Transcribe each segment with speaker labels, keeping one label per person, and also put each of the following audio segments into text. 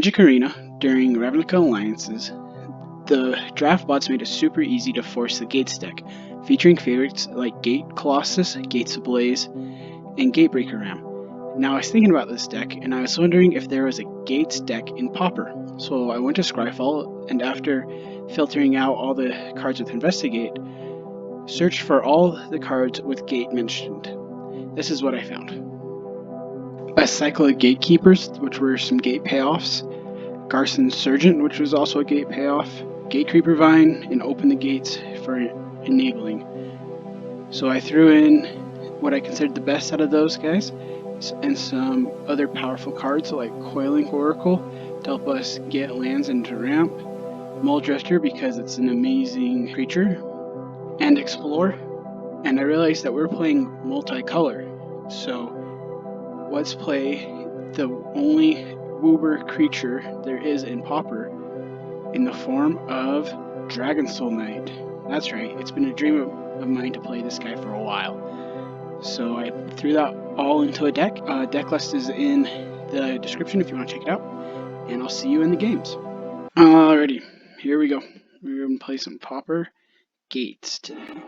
Speaker 1: Magic Arena, during Ravnica Alliances, the draft bots made it super easy to force the Gates deck, featuring favorites like Gate Colossus, Gates Ablaze, and Gatebreaker Ram. Now I was thinking about this deck, and I was wondering if there was a Gates deck in Pauper. So I went to Scryfall, and after filtering out all the cards with Investigate, searched for all the cards with Gate mentioned. This is what I found. A cycle of Gatekeepers, which were some Gate payoffs, Garrison Sergeant, which was also a Gate payoff, Gatecreeper Vine, and Open the Gates for enabling. So I threw in what I considered the best out of those guys, and some other powerful cards like Coiling Oracle to help us get lands into ramp, Muldrifter because it's an amazing creature, and Explore. And I realized that we're playing multicolor, so let's play the only Woober creature there is in Pauper in the form of Dragon Soul Knight. That's right, it's been a dream of mine to play this guy for a while. So I threw that all into a deck. Deck list is in the description if you want to check it out. And I'll see you in the games. Alrighty, here we go. We're going to play some Pauper Gates today.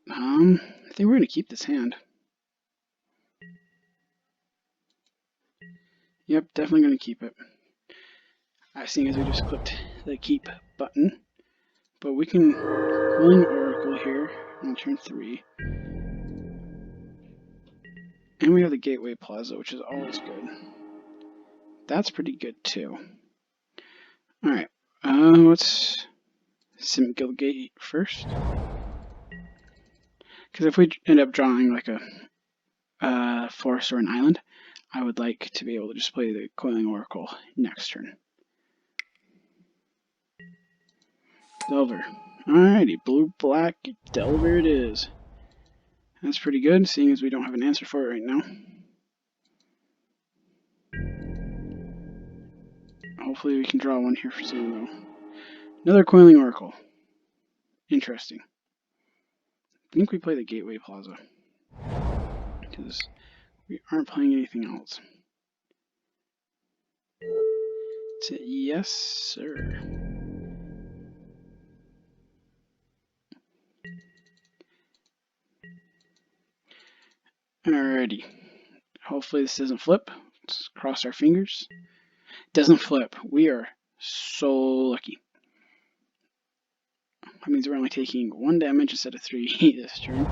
Speaker 1: I think we're going to keep this hand. Yep, definitely going to keep it. Seeing as we just clicked the keep button. But we can Cooling Oracle here on turn 3. And we have the Gateway Plaza, which is always good. That's pretty good too. Alright, let's Sim Gate first. Because if we end up drawing like a forest or an island, I would like to be able to just play the Coiling Oracle next turn. Delver. Alrighty, blue-black Delver it is. That's pretty good, seeing as we don't have an answer for it right now. Hopefully we can draw one here soon, though. Another Coiling Oracle. Interesting. I think we play the Gateway Plaza, because we aren't playing anything else. Yes, sir. Alrighty. Hopefully this doesn't flip. Let's cross our fingers. Doesn't flip. We are so lucky. That means we're only taking 1 damage instead of 3 this turn.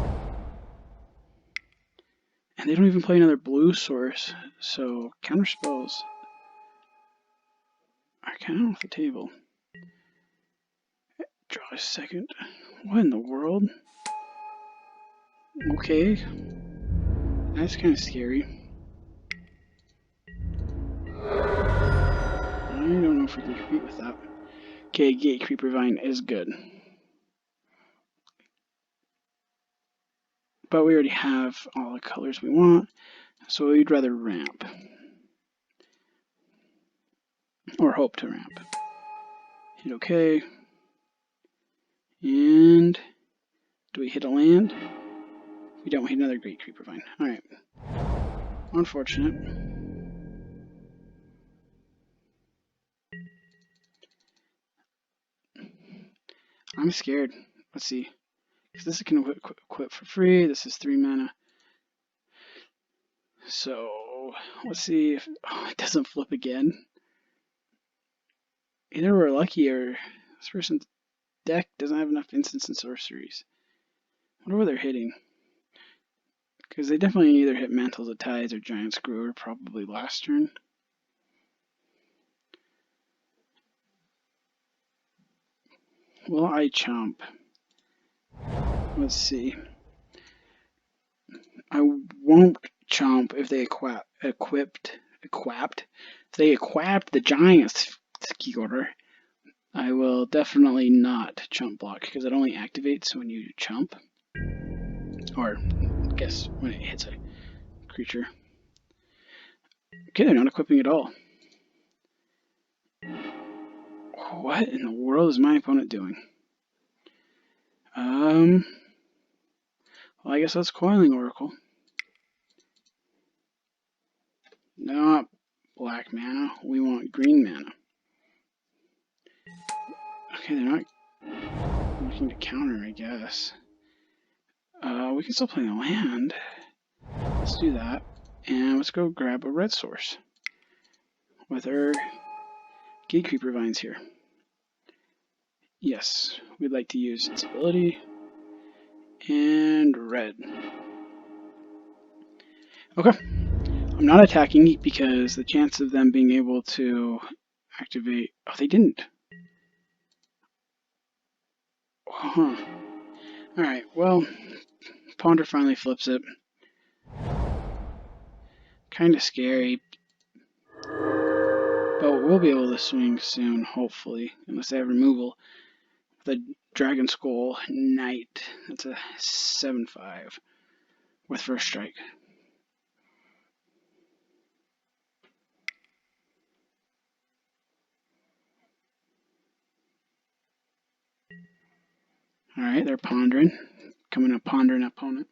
Speaker 1: And they don't even play another blue source, so counter spells are kind of off the table. Draw a second. What in the world? Okay. That's kind of scary. I don't know if we can compete with that. Okay, Gatecreeper Vine is good. But we already have all the colors we want, so we'd rather ramp. Or hope to ramp. Hit OK. And do we hit a land? We don't hit another Gatecreeper Vine. Alright. Unfortunate. I'm scared. Let's see. Because this can equip for free. This is 3 mana. So, let's see if it doesn't flip again. Either we're lucky or this person's deck doesn't have enough instants and sorceries. I wonder what they're hitting. Because they definitely either hit Mantles of Tides or Giant Screwer, probably last turn. Will I chomp? Let's see. I won't chomp if they equipped the Giant Screwer. I will definitely not chump block because it only activates when you chump. Or, I guess, when it hits a creature. Okay, they're not equipping at all. What in the world is my opponent doing? Well, I guess that's Coiling Oracle. Not black black mana. We want green mana. Okay, they're not looking to counter, I guess. We can still play the land. Let's do that. And let's go grab a red source with our Gatecreeper Vines here. Yes, we'd like to use its ability. And red. Okay. I'm not attacking because the chance of them being able to activate... Oh, they didn't. Huh. Alright, well, Ponder finally flips it. Kind of scary. But we'll be able to swing soon, hopefully. Unless they have removal. The Dragon Skull Knight. That's a 7/5 with first strike. Alright, they're pondering. Coming to ponder an opponent.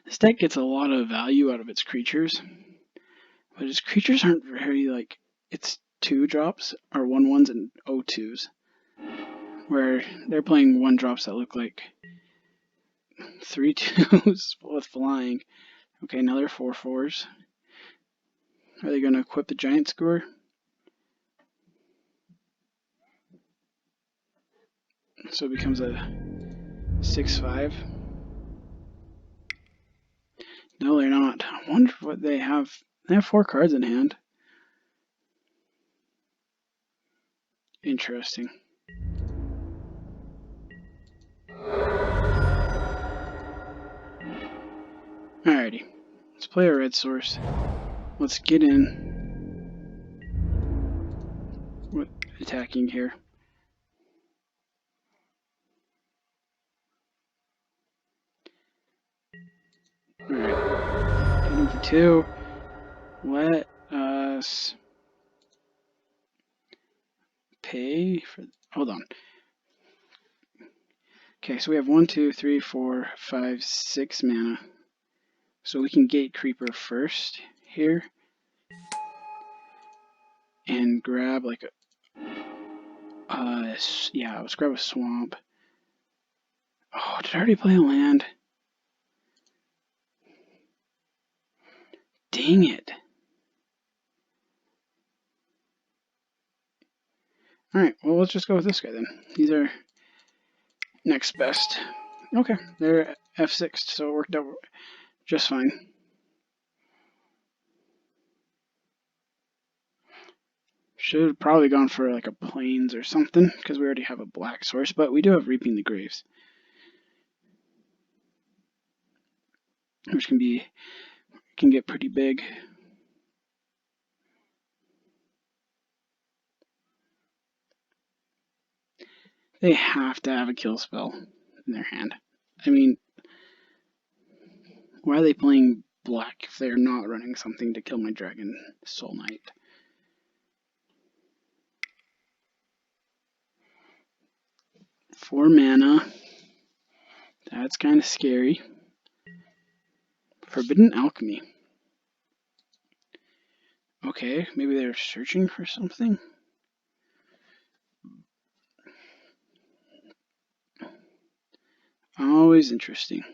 Speaker 1: This deck gets a lot of value out of its creatures. But its creatures aren't very, like, it's 2-drops, or 1/1s and 0/2s. Where they're playing 1-drops that look like 3/2s with flying. Okay, now they're 4/4s. Are they going to equip the Giant Skewer? So it becomes a 6/5. No, they're not. I wonder what they have. They have 4 cards in hand. Interesting. Alrighty. Let's play a red source. Let's get in. What attacking here? Alright. Get in for 2. Let us pay for... Hold on. Okay, so we have 1, 2, 3, 4, 5, 6 mana. So we can Gatecreeper first here. And grab like a... yeah, let's grab a swamp. Oh, did I already play a land? Dang it. Alright, well, let's just go with this guy then. These are next best. Okay, they're F6, so it worked out just fine. Should have probably gone for like a plains or something, because we already have a black source, but we do have Reaping the Graves. Which can get pretty big. They have to have a kill spell in their hand. I mean, why are they playing black if they're not running something to kill my Dragon Soul Knight? Four mana. That's kind of scary. Forbidden Alchemy. Okay, maybe they're searching for something. Always interesting.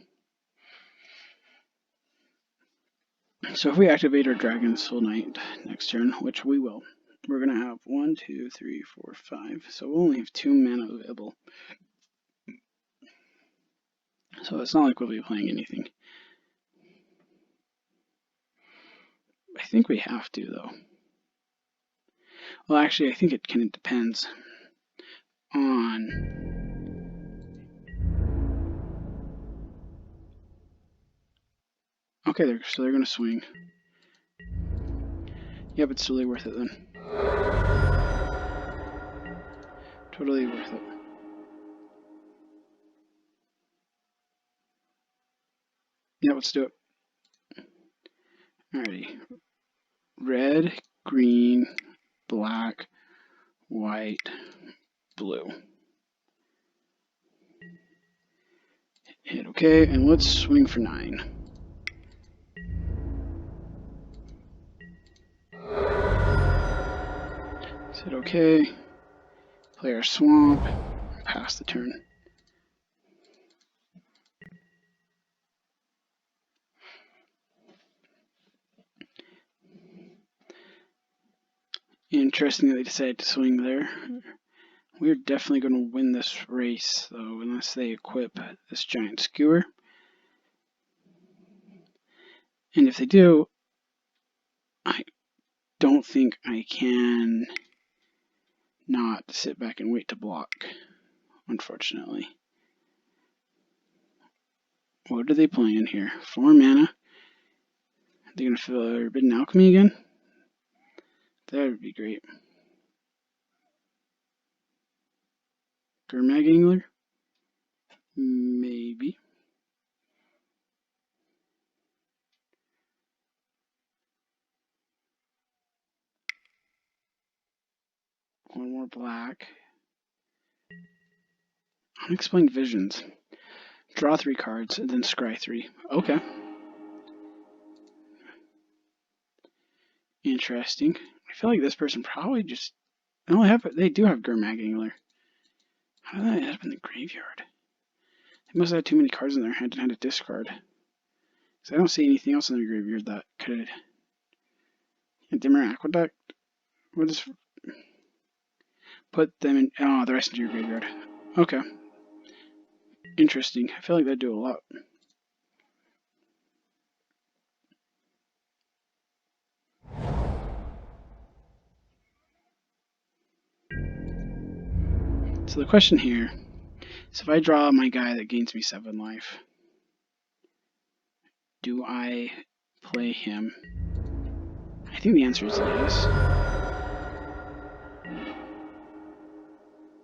Speaker 1: So if we activate our Dragon Soul Knight next turn, which we will, we're going to have 1, 2, 3, 4, 5. So we'll only have 2 mana available. So it's not like we'll be playing anything. I think we have to, though. Well, actually, I think it kind of depends on... Okay, so they're going to swing. Yeah, but it's totally worth it then. Totally worth it. Yeah, let's do it. Alrighty. Red, green, black, white, blue. Hit OK, and let's swing for 9. Hit OK. Play our swamp. Pass the turn. Interesting that they decided to swing there. We're definitely going to win this race, though, unless they equip this giant skewer. And if they do, I don't think I can not sit back and wait to block, unfortunately. What are they playing here? 4 mana. Are they going to Forbidden Alchemy again? That would be great. Gurmag Angler? Maybe. One more black. Unexplained Visions. Draw 3 cards and then scry 3. Okay. Interesting. I feel like this person probably just... No, they do have Gurmag Angler. How did that end up in the graveyard? They must have had too many cards in their hand and had to discard. Because I don't see anything else in their graveyard that could... Dimmer Aqueduct? What is... Put them in... Oh, the rest into your graveyard. Okay. Interesting. I feel like that'd do a lot. So the question here is, if I draw my guy that gains me 7 life, do I play him? I think the answer is yes.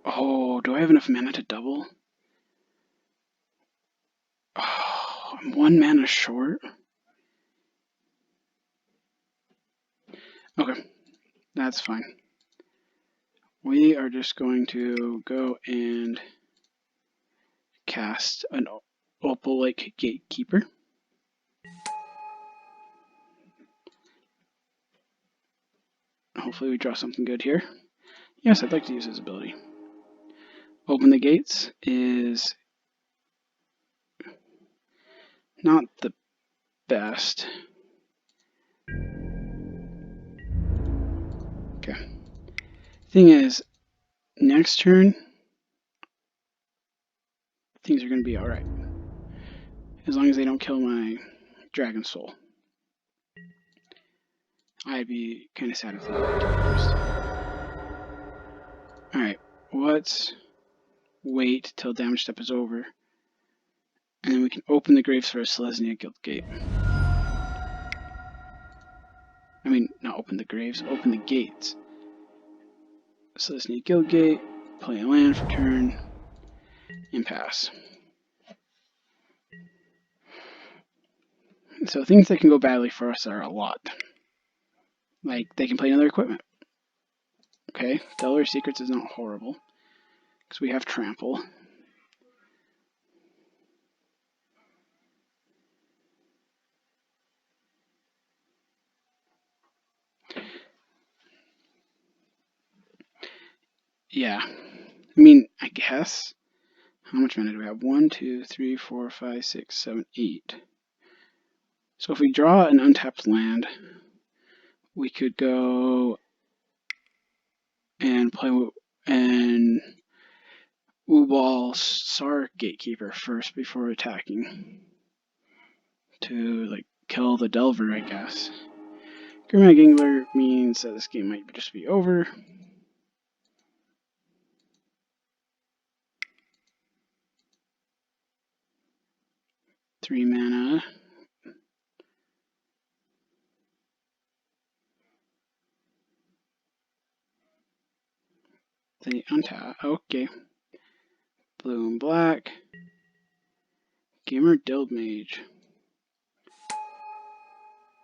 Speaker 1: Oh, do I have enough mana to double? Oh, I'm 1 mana short. Okay, that's fine. We are just going to go and cast an Ubul Gatekeeper. Hopefully we draw something good here. Yes, I'd like to use his ability. Open the Gates is not the best. Okay. Thing is, next turn, things are going to be alright. As long as they don't kill my Dragon Soul. I'd be kind of sad if they did first. Alright, let's wait till damage step is over. And then we can open the graves for a Selesnya Guildgate. I mean, not open the graves, open the gates. Selesnya Guildgate, play a land for turn, and pass. So things that can go badly for us are a lot. Like, they can play another equipment. Okay, Delaware Secrets is not horrible, because we have Trample. Yeah, I mean, I guess. How much mana do we have? 1, 2, 3, 4, 5, 6, 7, 8. So if we draw an untapped land, we could go and play an Ubul Sar Gatekeeper first before attacking to like kill the Delver, I guess. Gurmag Angler means that this game might just be over. Three mana. They untap. Okay. Blue and black. Gamer Dild Mage.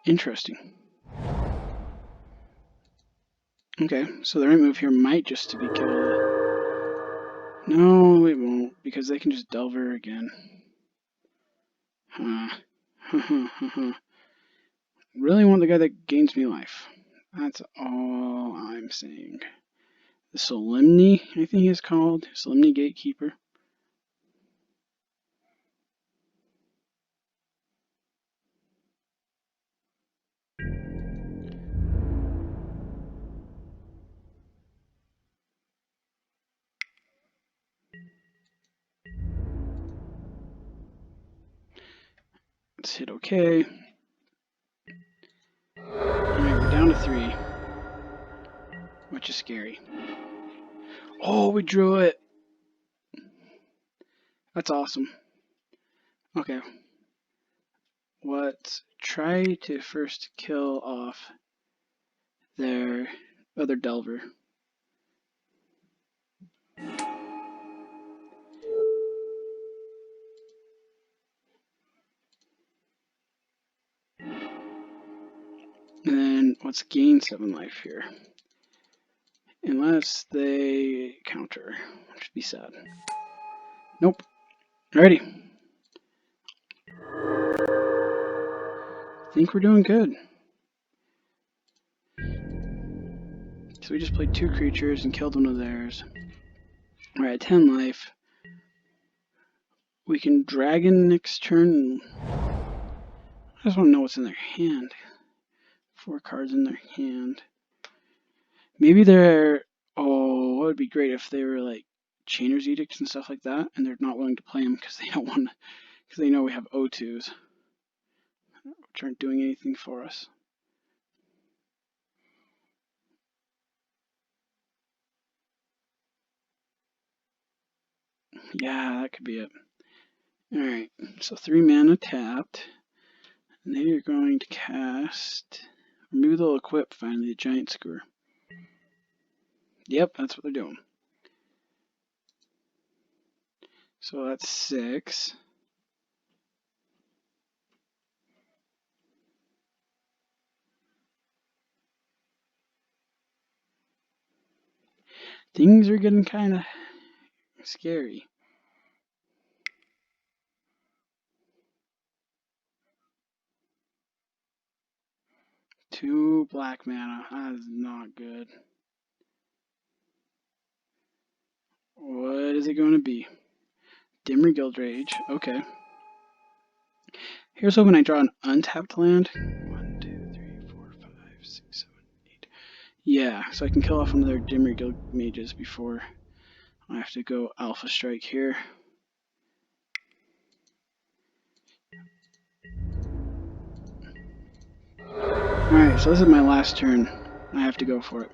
Speaker 1: Interesting. Okay, so the right move here might just to be killed. No, it won't, because they can just Delver again. Really want the guy that gains me life. That's all I'm saying. The Solemni, I think he's called. Solemni Gatekeeper. Let's hit OK. Alright, we're down to 3. Which is scary. Oh, we drew it! That's awesome. Okay. Let's try to first kill off their other Delver. And then let's gain 7 life here. Unless they counter, which would be sad. Nope. Alrighty. I think we're doing good. So we just played 2 creatures and killed one of theirs. We're at 10 life. We can dragon next turn. I just want to know what's in their hand. 4 cards in their hand. Maybe they're... Oh, what would be great if they were like Chainer's Edicts and stuff like that, and they're not willing to play them because they don't want to, because they know we have O2s, which aren't doing anything for us. Yeah, that could be it. Alright, so 3 mana tapped. And then you're going to cast... Maybe they'll equip finally the Giant Skewer. Yep, that's what they're doing. So that's 6. Things are getting kind of scary. Two black mana. That is not good. What is it going to be? Dimmer Guildrage. Okay. Here's hoping I draw an untapped land. 1, 2, 3, 4, 5, 6, 7, 8. Yeah, so I can kill off one of their Dimmer Guild mages before I have to go Alpha Strike here. Alright, so this is my last turn. I have to go for it.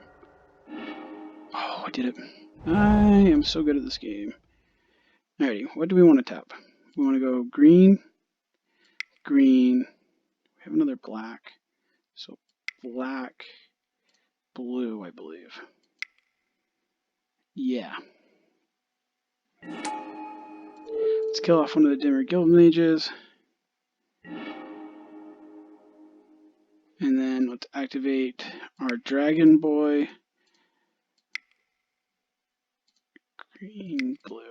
Speaker 1: Oh, I did it. I am so good at this game. Alrighty, what do we want to tap? We want to go green, green. We have another black. So black, blue, I believe. Yeah. Let's kill off one of the Dimmer Guild mages. And then let's activate our Dragon Boy. Green, blue.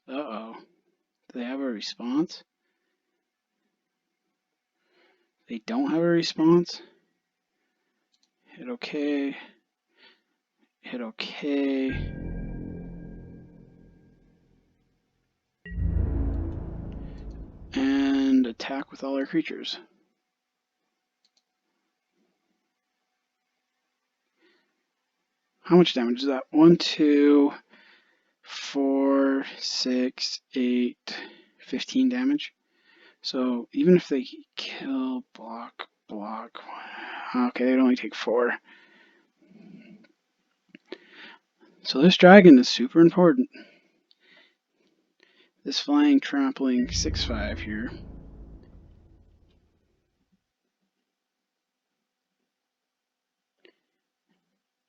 Speaker 1: Uh-oh. Do they have a response? They don't have a response? Hit OK. Hit OK. And attack with all our creatures. How much damage is that? 1, 2, 4, 6, 8, 15 damage. So even if they kill, block, okay, they'd only take 4. So this dragon is super important. This flying, trampling 6/5 here.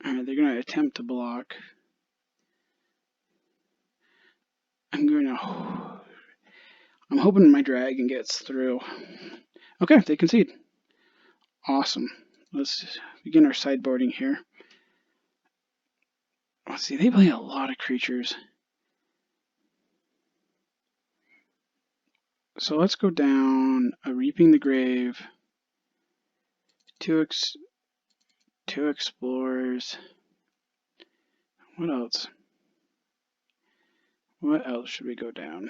Speaker 1: Alright, they're going to attempt to block. I'm hoping my dragon gets through. Okay, they concede. Awesome. Let's begin our sideboarding here. Let's see, they play a lot of creatures. So let's go down a Reaping the Grave, two Explorers. What else? What else should we go down?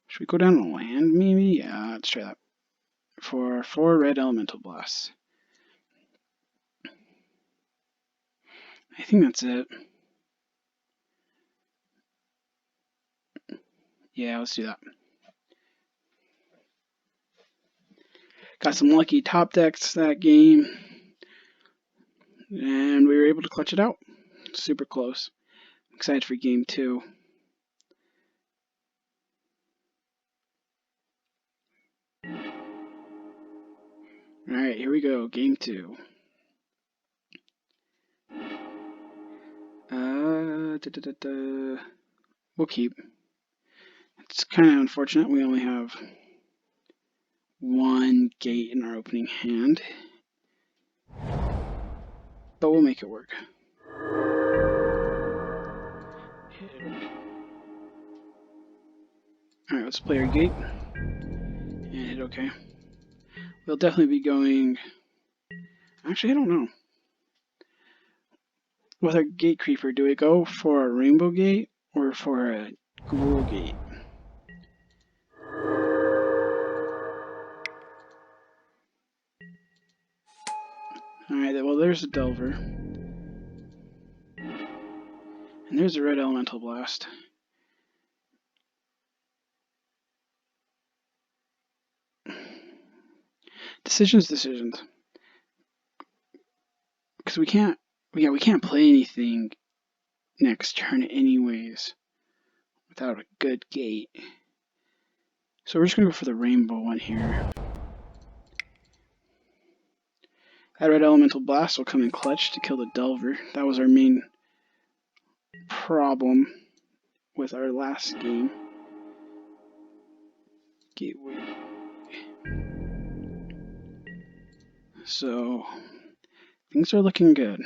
Speaker 1: Should we go down a land, maybe? Yeah, let's try that. For 4 red Elemental Blasts. I think that's it. Yeah, let's do that. Got some lucky top decks that game, and we were able to clutch it out. Super close. I'm excited for game 2. Alright, here we go. Game 2. We'll keep. It's kind of unfortunate we only have 1 gate in our opening hand, but we'll make it work. Alright, let's play our gate and hit OK. We'll definitely be going. Actually, I don't know. With our Gatecreeper, do we go for a Rainbow Gate or for a Ubul Gate? Alright, well there's a Delver. And there's a red Elemental Blast. Decisions. Because we can't play anything next turn anyways without a good gate. So we're just gonna go for the rainbow one here. That red Elemental Blast will come in clutch to kill the Delver. That was our main problem with our last game. Gateway. So things are looking good.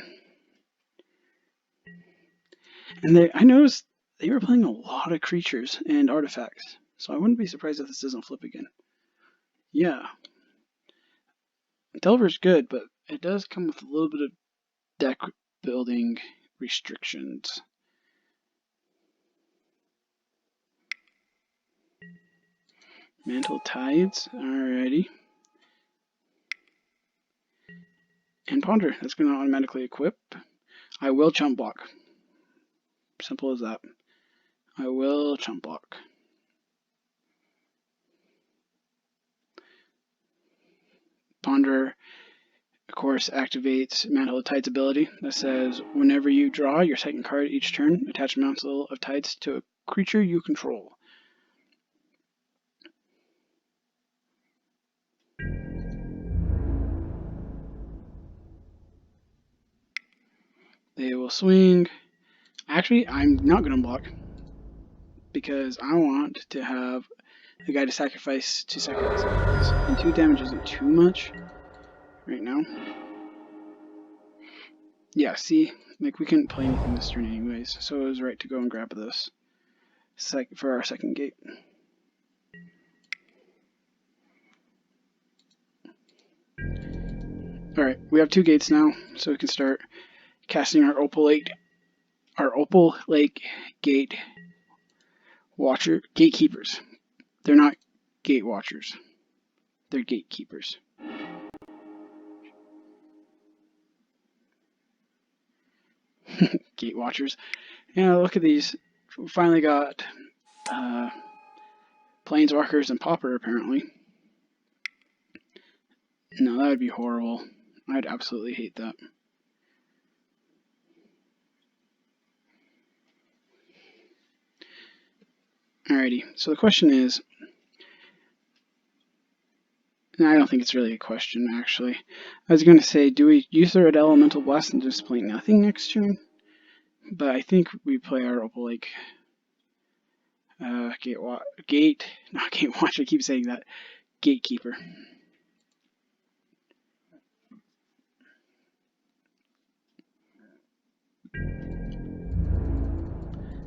Speaker 1: And I noticed they were playing a lot of creatures and artifacts, so I wouldn't be surprised if this doesn't flip again. Yeah. Delver's good, but it does come with a little bit of deck building restrictions. Mantle Tides, alrighty. And Ponder, that's going to automatically equip. I will chump block. Simple as that. I will chump block. Ponder, of course, activates Mantle of Tides ability that says whenever you draw your second card each turn, attach Mantle of Tides to a creature you control. They will swing. Actually, I'm not going to block because I want to have a guy to sacrifice 2 seconds. And 2 damage isn't too much right now. Yeah, see, like we couldn't play anything this turn anyways, so it was right to go and grab this for our second gate. Alright, we have 2 gates now, so we can start casting our Opal Lake Gate Gatekeepers. They're not Gate Watchers. They're Gatekeepers. Gate Watchers. Yeah, look at these. We finally got Planeswalkers and Pauper, apparently. No, that would be horrible. I'd absolutely hate that. Alrighty, so the question is, and I don't think it's really a question, actually. I was going to say, do we use the red Elemental Blast and just play nothing next turn? But I think we play our Opal Lake not Gate Watch, I keep saying that, Gatekeeper.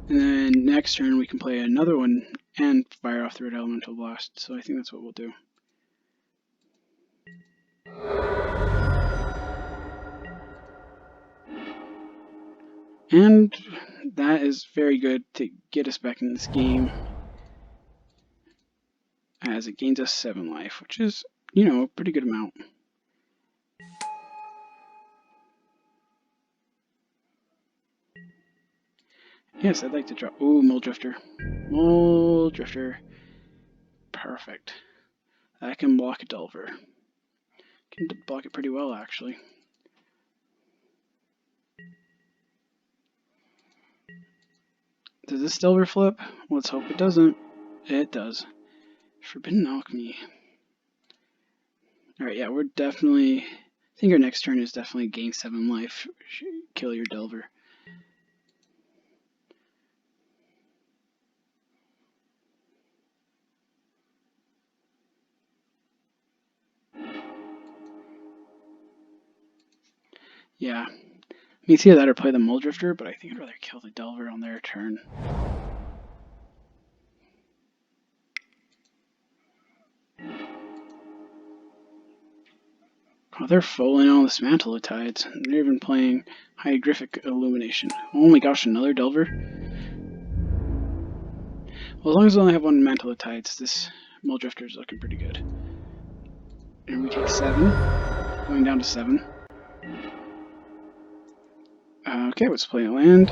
Speaker 1: And then next turn we can play another one and fire off the Red Elemental Blast, so I think that's what we'll do. And that is very good to get us back in this game, as it gains us 7 life, which is, you know, a pretty good amount. Yes, I'd like to draw. Ooh, Mole Drifter. Mole Drifter. Perfect. I can block a Delver. Can block it pretty well, actually. Does this Delver flip? Let's hope it doesn't. It does. Forbidden Alchemy. Alright, yeah, we're definitely... I think our next turn is definitely gain 7 life. Kill your Delver. Yeah. Me see that or play the Mole Drifter, but I think I'd rather kill the Delver on their turn. Oh, they're falling on this Mantle of Tides. They're even playing Hieroglyphic Illumination. Oh my gosh, another Delver? Well, as long as I only have one Mantle of Tides, this Mole Drifter is looking pretty good. And we take 7. Going down to 7. Okay, let's play a land.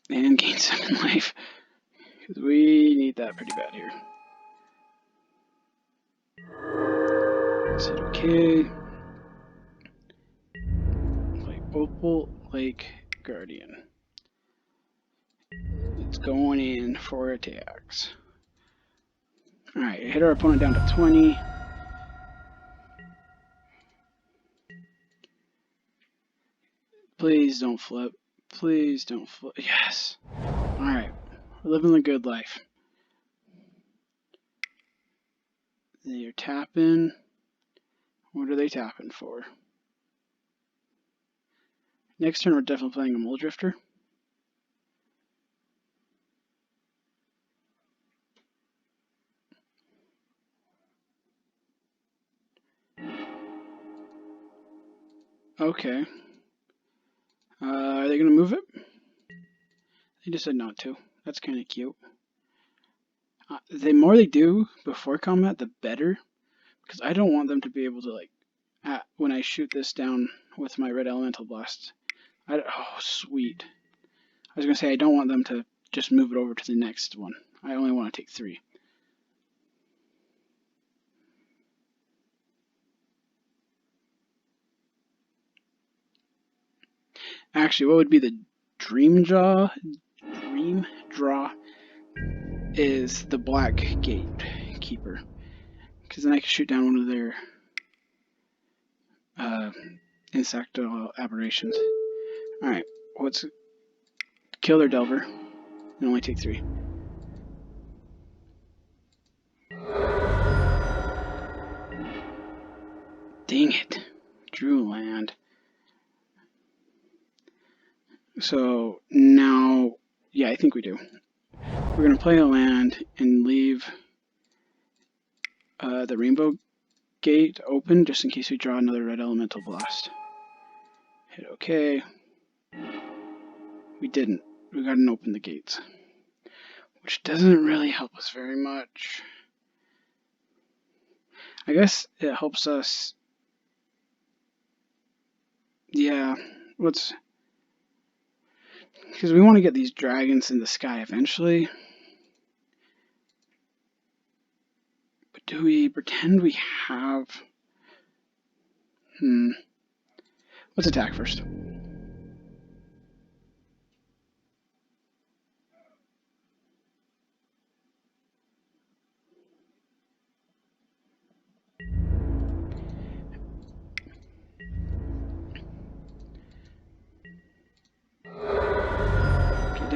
Speaker 1: And gain 7 life. Because we need that pretty bad here. Is it okay? Play Opal Lake Guardian. It's going in for attacks. Alright, hit our opponent down to 20. Please don't flip. Please don't flip. Yes! Alright, we're living the good life. They're tapping. What are they tapping for? Next turn we're definitely playing a Mole Drifter. Okay. Are they going to move it? They just said not to. That's kind of cute. The more they do before combat, the better. Because I don't want them to be able to, like, when I shoot this down with my Red Elemental Blast. Oh, sweet. I was going to say I don't want them to just move it over to the next one. I only want to take 3. Actually, what would be the dream draw is the Black Gatekeeper. Because then I can shoot down one of their insectile aberrations. Alright, let's kill their Delver and only take 3. Dang it. Drew land. So now, yeah, I think we do. We're going to play a land and leave the Rainbow Gate open just in case we draw another Red Elemental Blast. Hit OK. We didn't. We got to open the gates, which doesn't really help us very much. I guess it helps us. Yeah, let's. Because we want to get these dragons in the sky eventually. But do we pretend we have... Let's attack first.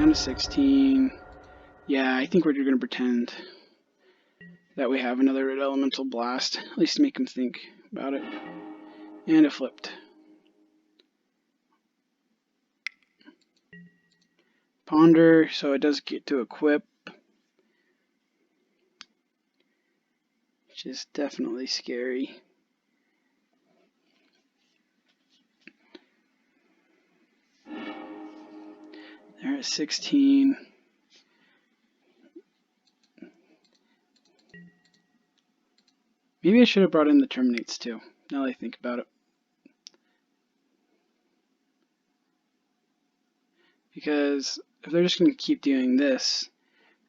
Speaker 1: down to 16. Yeah, I think we're going to pretend that we have another red elemental blast, at least to make him think about it. And it flipped. Ponder, so it does get to equip, which is definitely scary. They're at 16. Maybe I should have brought in the terminates too, now that I think about it. Because if they're just going to keep doing this,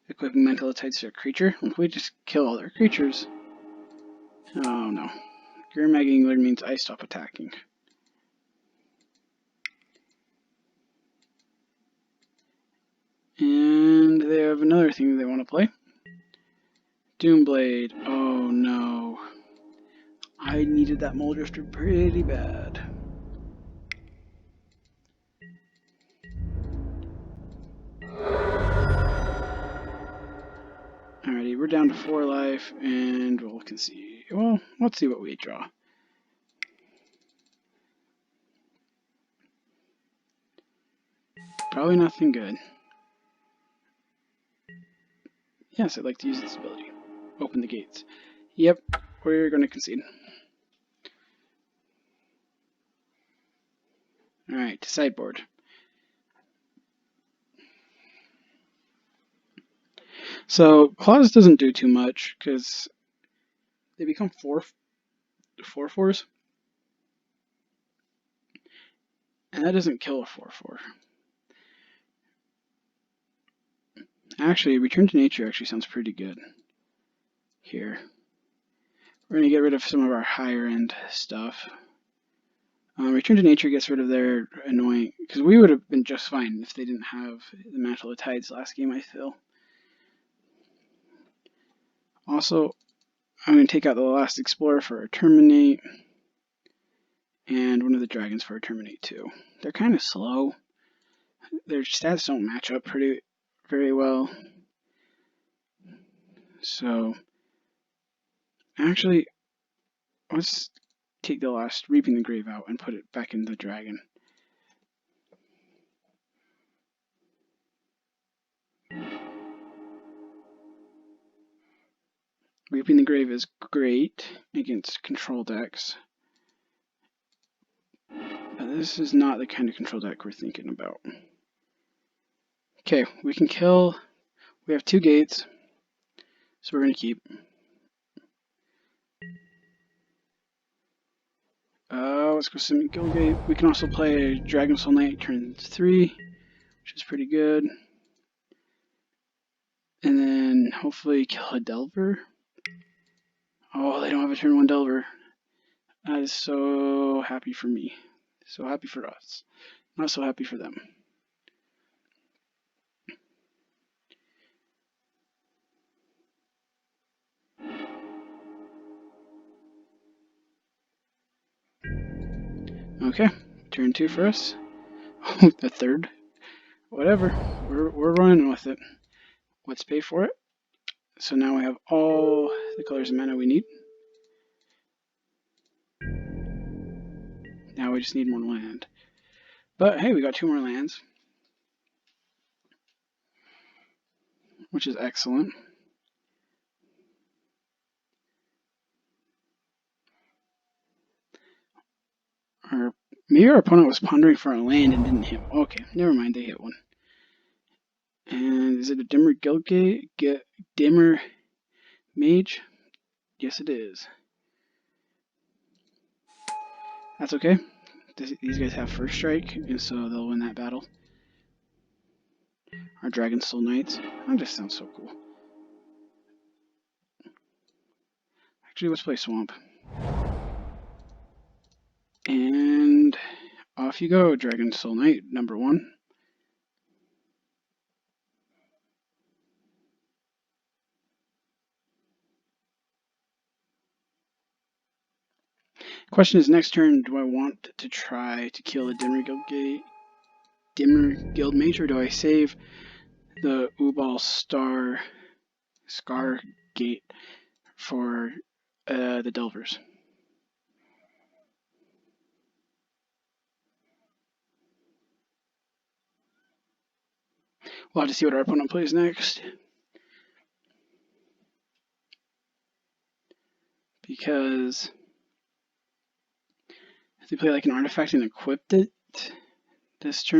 Speaker 1: equipping mental attacks to a creature, if we just kill all their creatures. Oh no. Grim Angler means I stop attacking. And they have another thing they want to play. Doomblade. Oh no. I needed that Muldrifter pretty bad. Alrighty, we're down to 4 life, and we'll concede. Well, let's see what we draw. Probably nothing good. Yes, I'd like to use this ability. Open the gates. Yep, we're going to concede. Alright, sideboard. So, Claws doesn't do too much, because they become 4/4s. And that doesn't kill a 4/4. Actually, Return to Nature actually sounds pretty good here. We're going to get rid of some of our higher end stuff. Return to Nature gets rid of their annoying... Because we would have been just fine if they didn't have the Mantle of Tides last game, I feel. Also, I'm going to take out the last Explorer for a Terminate. And one of the Dragons for a Terminate too. They're kind of slow. Their stats don't match up very well. So, actually, let's take the last Reaping the Grave out and put it back in the Dragon. Reaping the Grave is great against control decks. But this is not the kind of control deck we're thinking about. Okay, we can kill. We have 2 gates, so we're going to keep. Let's go Simic Guildgate. We can also play Dragon Soul Knight turn 3, which is pretty good. And then hopefully kill a Delver. Oh, they don't have a turn 1 Delver. That is so happy for me. So happy for us. Not so happy for them. Okay, turn 2 for us. The third. Whatever. We're running with it. Let's pay for it. So now we have all the colors of mana we need. Now we just need 1 land. But hey, we got 2 more lands, which is excellent. Or maybe our opponent was pondering for a land and didn't hit. Okay, never mind, they hit one. And is it a Dimmer Guildgate? Dimmer Mage? Yes, it is. That's okay. These guys have first strike, and so they'll win that battle. Our Dragon Soul Knights. That just sounds so cool. Actually, let's play Swamp. And off you go, Dragon Soul Knight, number 1. Question is, next turn, do I want to try to kill a Dimmer Guild Mage, or do I save the Ubul Sar Gate for the Delvers. We'll have to see what our opponent plays next. Because if they play like an artifact and equipped it this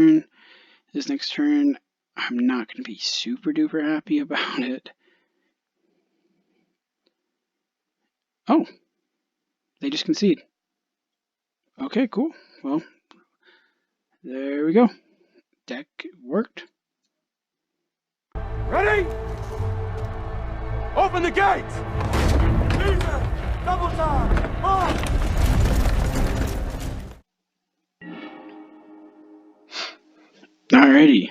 Speaker 1: next turn, I'm not going to be super duper happy about it. Oh, they just concede. Okay, cool. Well, there we go. Deck worked.
Speaker 2: Ready? Open the gates! Jesus! Double time! On!
Speaker 1: Alrighty.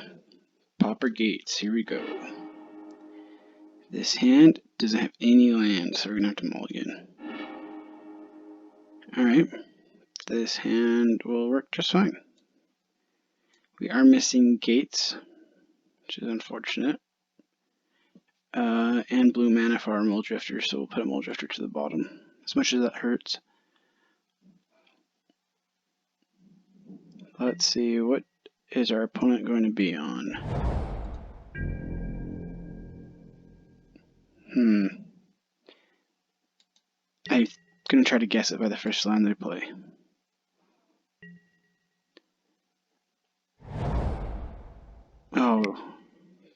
Speaker 1: Pauper Gates, here we go. This hand doesn't have any land, so we're going to have to mulligan. Alright. This hand will work just fine. We are missing gates, which is unfortunate. And blue mana for our Mole Drifter, so we'll put a Mole Drifter to the bottom, as much as that hurts. Let's see, what is our opponent going to be on? I'm going to try to guess it by the first line they play. Oh,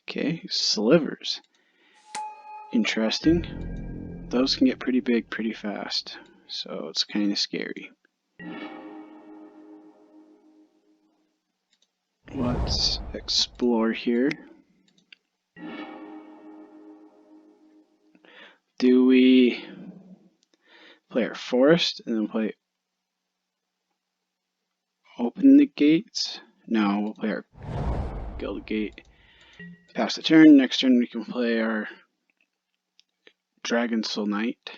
Speaker 1: okay, Slivers. Interesting. Those can get pretty big pretty fast, so it's kind of scary. Let's explore here. Do we play our forest and then play open the gates? No, we'll play our guild gate. Pass the turn. Next turn we can play our Dragon Soul Knight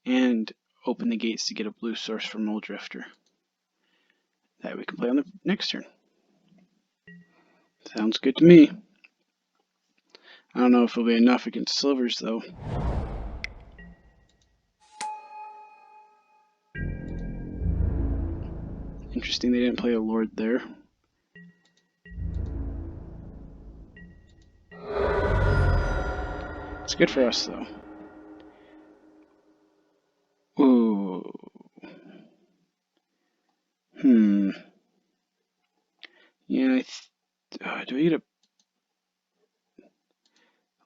Speaker 1: and open the gates to get a blue source for Mole Drifter that we can play on the next turn. Sounds good to me. I don't know if it'll be enough against Slivers though. Interesting they didn't play a Lord there. It's good for us though. Ooh. Yeah, do we get a...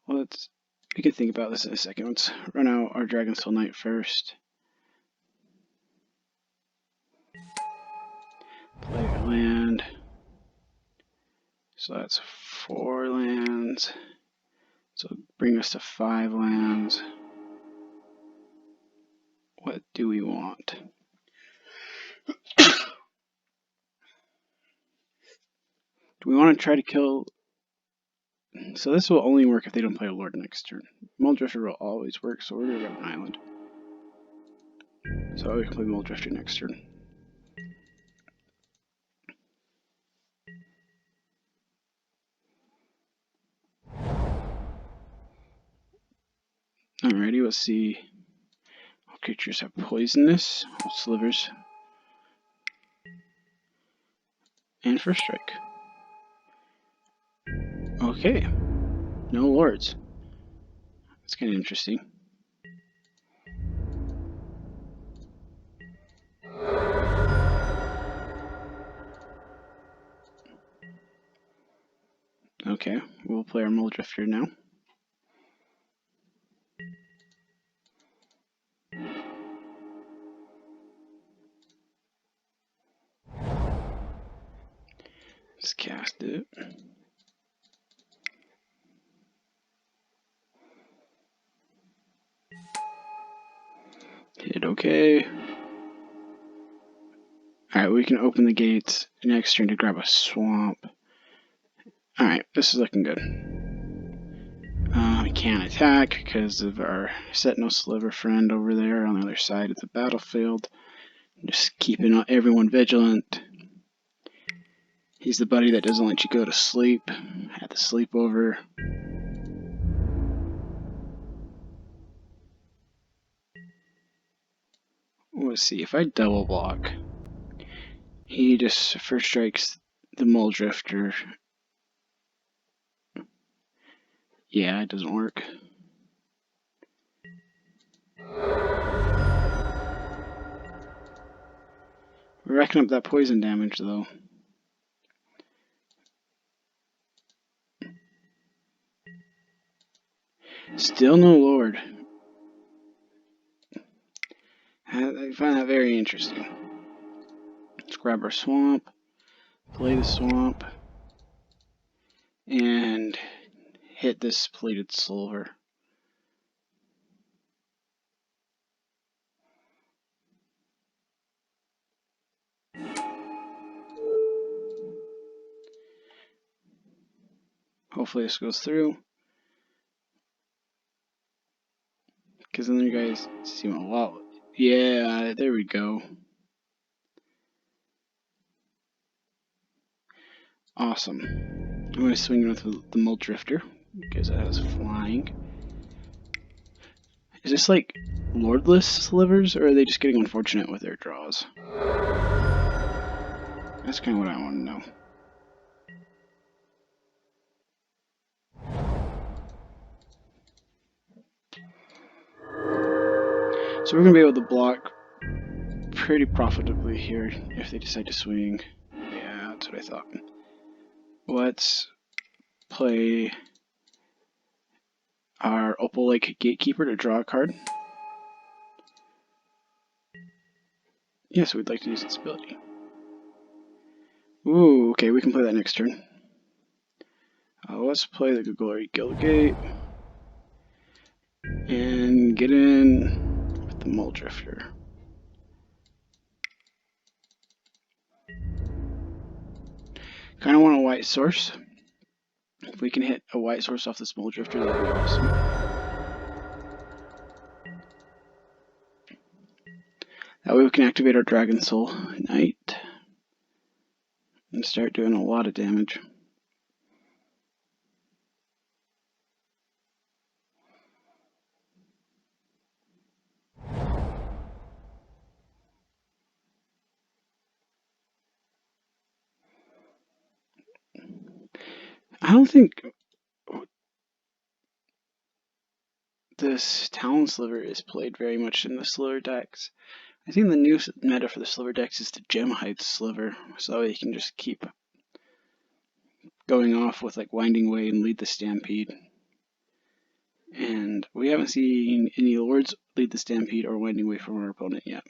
Speaker 1: Well, we can think about this in a second. Let's run out our Dragon Soul Knight first. Play a land. So that's 4 lands. So bring us to 5 lands. What do we want? Do we want to try to kill... So this will only work if they don't play a Lord next turn. Mole Drifter will always work, so we're going to grab an island. So we can play Mole Drifter next turn. Alrighty, let's see. All creatures have poisonous. All Slivers. And first strike. Okay. No Lords. That's kind of interesting. Okay, we'll play our Mole Drifter now. Let's cast it. Hit okay. Alright, we can open the gates next turn to grab a swamp. Alright, this is looking good. We can't attack because of our Sentinel Sliver friend over there on the other side of the battlefield. Just keeping everyone vigilant. He's the buddy that doesn't let you go to sleep at the sleepover. Let's see, if I double block, he just first strikes the Mole Drifter. Yeah, it doesn't work. We're racking up that poison damage though. Still no Lord. I find that very interesting. Let's grab our swamp, play the swamp, and hit this plated silver. Hopefully this goes through. Because then you guys see a lot. Yeah, there we go. Awesome. I'm going to swing with the Mole Drifter because it has flying. Is this like Lordless Slivers, or are they just getting unfortunate with their draws? That's kind of what I want to know. So we're going to be able to block pretty profitably here if they decide to swing. Yeah, that's what I thought. Let's play our Ubul Gatekeeper to draw a card. Yes, we'd like to use its ability. Ooh, okay, we can play that next turn. Let's play the Googlery Guildgate and get in with the Mole Drifter. Kind of want a white source. If we can hit a white source off this Mole Drifter, that'd be awesome. That way we can activate our Dragon Soul Knight and start doing a lot of damage. I don't think this Talon Sliver is played very much in the Sliver decks. I think the new meta for the Sliver decks is the Gem Heights Sliver, so you can just keep going off with like Winding Way and lead the Stampede. And we haven't seen any Lords lead the Stampede or Winding Way from our opponent yet.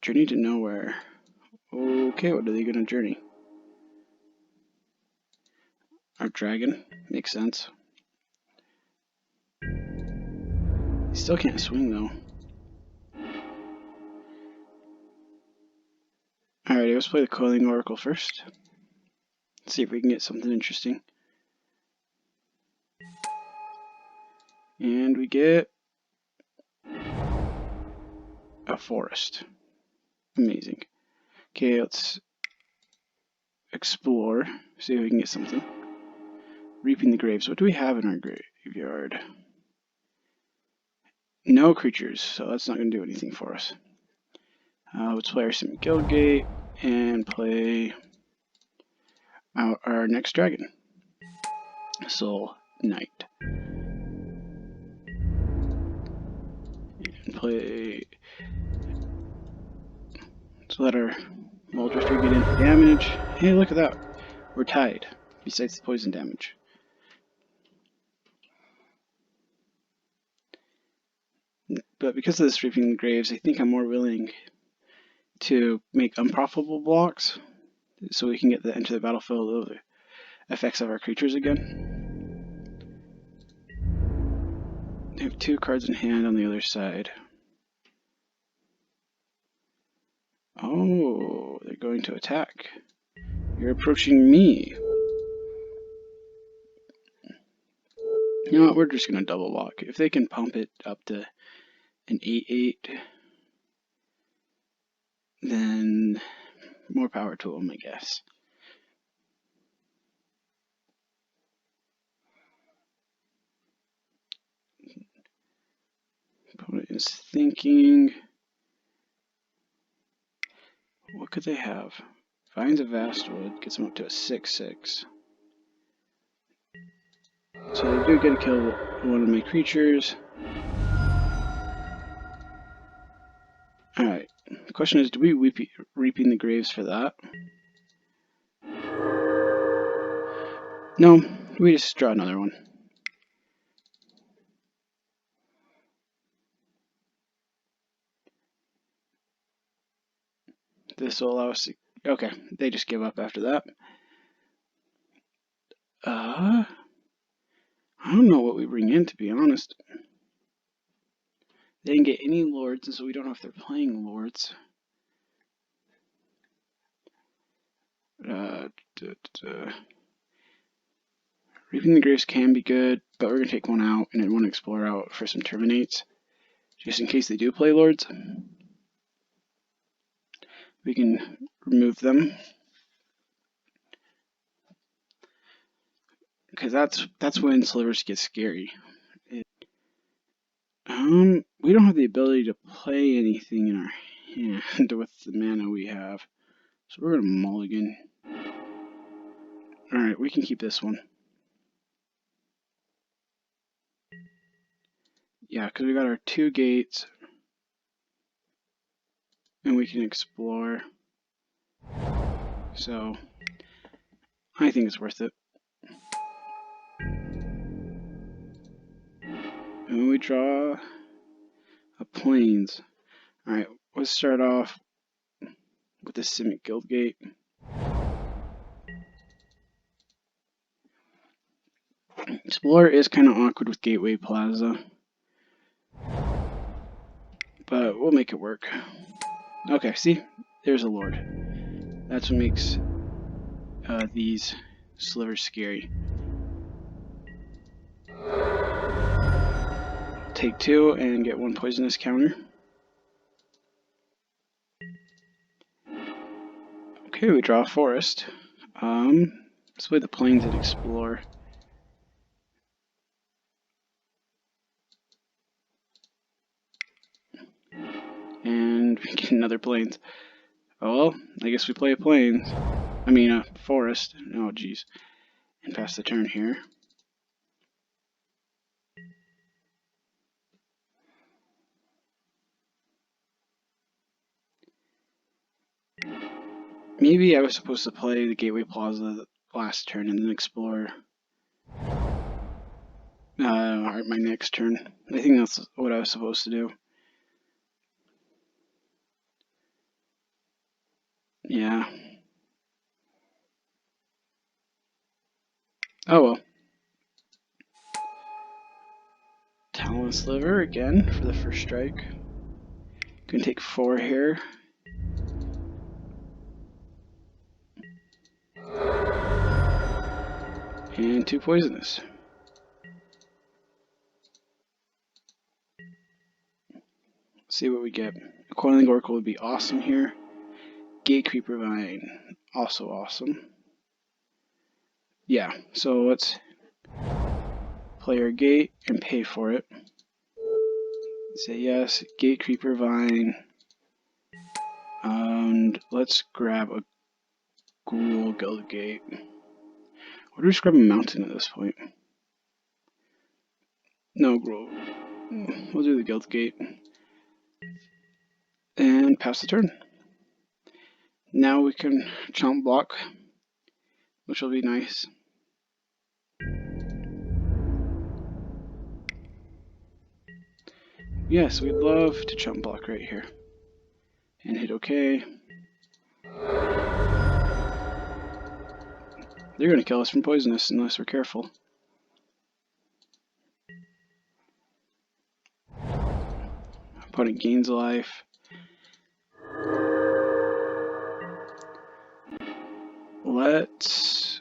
Speaker 1: Journey to Nowhere. Okay, what are they gonna journey? Our dragon. Makes sense. He still can't swing though. Alright, let's play the Coiling Oracle first. Let's see if we can get something interesting. And we get a forest. Amazing. Okay, let's explore, see if we can get something. Reaping the Graves. What do we have in our graveyard? No creatures, so that's not going to do anything for us. Let's play our Sim Guildgate and play our next dragon, Soul Knight. And play. Let's let our Mole Drifter get in for damage. Hey, look at that. We're tied, besides the poison damage. But because of this Reaping the Graves, I think I'm more willing to make unprofitable blocks so we can get the enter the battlefield of the effects of our creatures again. They have 2 cards in hand on the other side. Oh, they're going to attack. You're approaching me. You know what, we're just going to double block. If they can pump it up to an 8/8, then more power to them, I guess. Opponent is thinking, what could they have? Vines of Vastwood gets them up to a 6/6. So they do get to kill one of my creatures. Alright, the question is, do we Reaping the Graves for that? No, we just draw another one. This will allow us to... Okay, they just give up after that. I don't know what we bring in, to be honest. They didn't get any lords, and so we don't know if they're playing lords. Reaping the Graves can be good, but we're going to take one out and then one Explorer out for some Terminates, just in case they do play lords. We can remove them, because that's when Slivers get scary. We don't have the ability to play anything in our hand with the mana we have, so we're going to mulligan. Alright, we can keep this one. Yeah, because we got our 2 gates, and we can explore. So, I think it's worth it. And we draw a Plains. Alright, let's start off with the Simic Guildgate. Explorer is kind of awkward with Gateway Plaza, but we'll make it work. Okay, see? There's a Lord. That's what makes these Slivers scary. Take 2 and get 1 poisonous counter. Okay, we draw a forest. Let's play the Plains and explore. And we get another Plains. Oh well, I guess we play a Plains. I mean a forest. Oh jeez. And pass the turn here. Maybe I was supposed to play the Gateway Plaza last turn and then explore my next turn. I think that's what I was supposed to do. Yeah. Oh well. Talon Sliver again for the first strike. Gonna take 4 here. And 2 poisonous. Let's see what we get. A Coiling Oracle would be awesome here. Gatecreeper Vine, also awesome. Yeah, so let's play our gate and pay for it. Say yes, Gatecreeper Vine. And let's grab a Ghoul Guildgate. Or do we just grab a mountain at this point? No, Ghoul. We'll do the Guildgate. And pass the turn. Now we can chomp block, which will be nice. Yes, we'd love to chomp block right here. And hit OK. They're going to kill us from poisonous unless we're careful. Opponent gains a life. Let's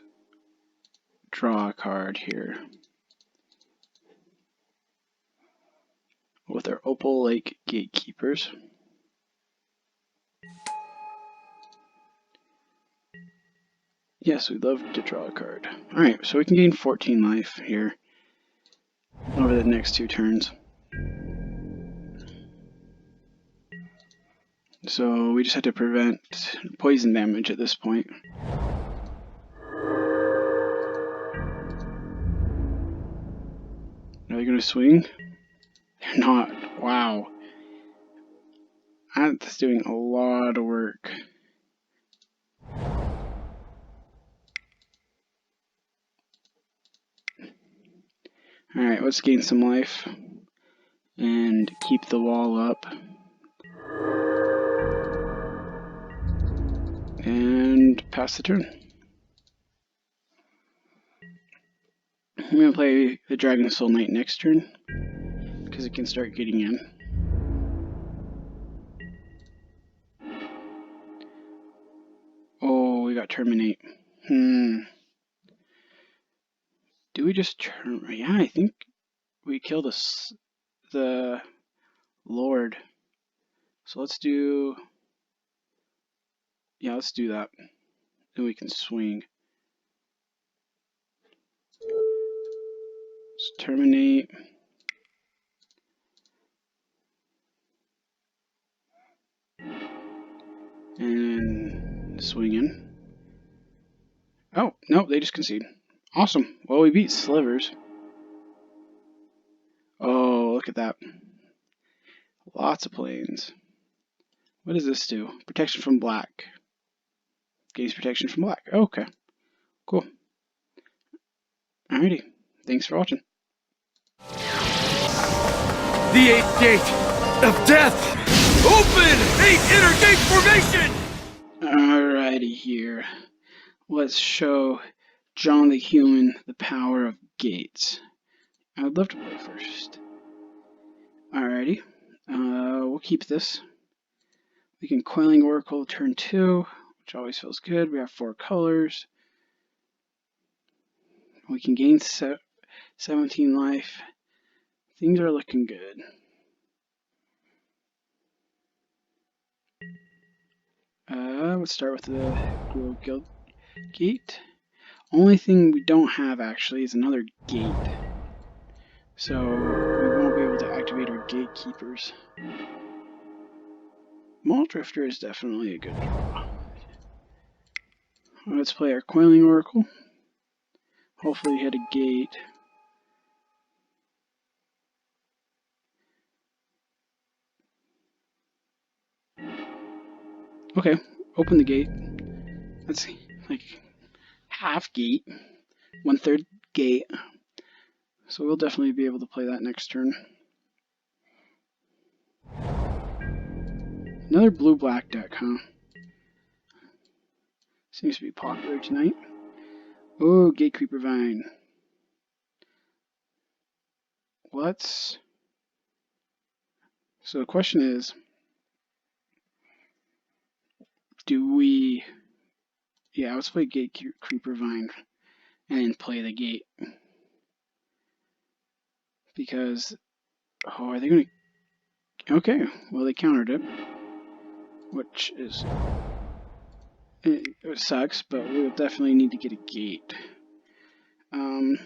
Speaker 1: draw a card here. With our Opal Lake Gatekeepers. Yes, we'd love to draw a card. Alright, so we can gain 14 life here over the next 2 turns. So we just have to prevent poison damage at this point. Are they going to swing? They're not. Wow. That's doing a lot of work. Alright, let's gain some life and keep the wall up. And pass the turn. I'm going to play the Dragon Soul Knight next turn, because it can start getting in. Oh, we got Terminate. Do we just turn? Yeah, I think we kill the Lord. So let's do... Yeah, let's do that. Then we can swing. Let's terminate. And swing in. Oh, no, they just concede. Awesome. Well, we beat Slivers. Oh, look at that. Lots of planes. What does this do? Protection from black. Gains protection from black. Okay. Cool. Alrighty. Thanks for watching.
Speaker 2: The 8th gate of death! Open! 8 inner gate formation!
Speaker 1: Alrighty here. Let's show John the Human the power of gates. I would love to play first. Alrighty. We'll keep this. We can Coiling Oracle turn 2, which always feels good. We have 4 colors. We can gain 17 life. Things are looking good. Let's start with the Grow Guild Gate. Only thing we don't have actually is another gate. So we won't be able to activate our gatekeepers. Mall Drifter is definitely a good draw. Let's play our Coiling Oracle. Hopefully hit a gate. Okay, open the gate. That's like half gate, 1/3 gate. So we'll definitely be able to play that next turn. Another blue-black deck, huh? Seems to be popular tonight. Oh, Gatecreeper Vine. So the question is, yeah, let's play Gatecreeper Vine and play the gate. Because, oh, are they going to... Okay, well, they countered it. Which is... It sucks, but we'll definitely need to get a gate. We're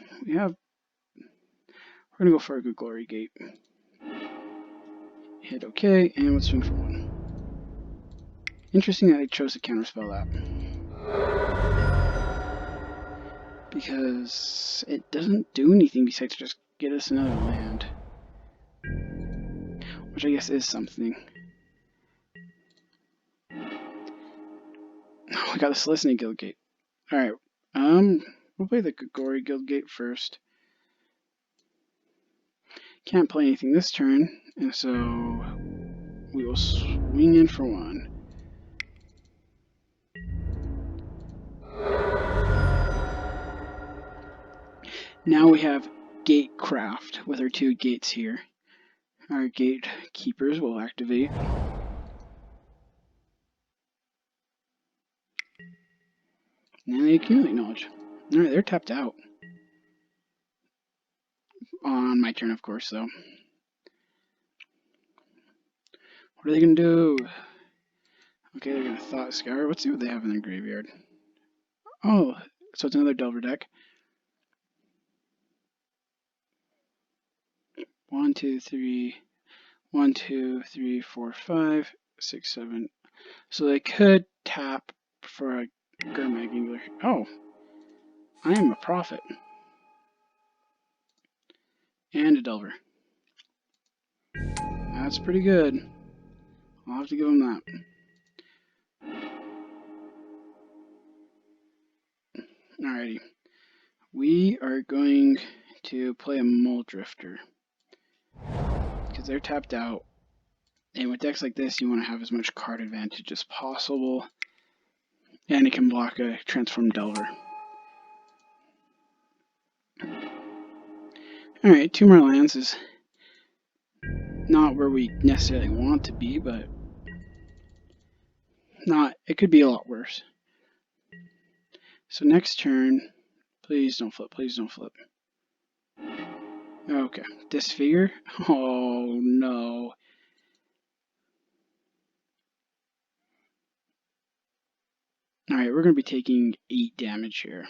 Speaker 1: going to go for a good glory gate. Hit OK, and let's swing for 1. Interesting that I chose to counterspell that. Because it doesn't do anything besides just get us another land. Which I guess is something. Oh, we got the Soliciting Guild Gate. Alright, we'll play the Gory Guild Gate first. Can't play anything this turn, and so we will swing in for 1. Now we have Gatecraft with our 2 gates here. Our gatekeepers will activate. And they accumulate knowledge. Alright, they're tapped out. On my turn, of course, though. What are they going to do? Okay, they're going to Thought Scour. Let's see what they have in their graveyard. Oh, so it's another Delver deck. 1, 2, 3, 1, 2, 3, 4, 5, 6, 7. So they could tap for a Gurmag Angler. Oh, I am a prophet. And a Delver. That's pretty good. I'll have to give them that. Alrighty. We are going to play a Mole Drifter. Because they're tapped out. And with decks like this, you want to have as much card advantage as possible. And it can block a Transform Delver. Alright, 2 more lands is not where we necessarily want to be, but it could be a lot worse. So next turn, please don't flip, please don't flip. Okay, Disfigure? Oh no. Alright, we're going to be taking 8 damage here.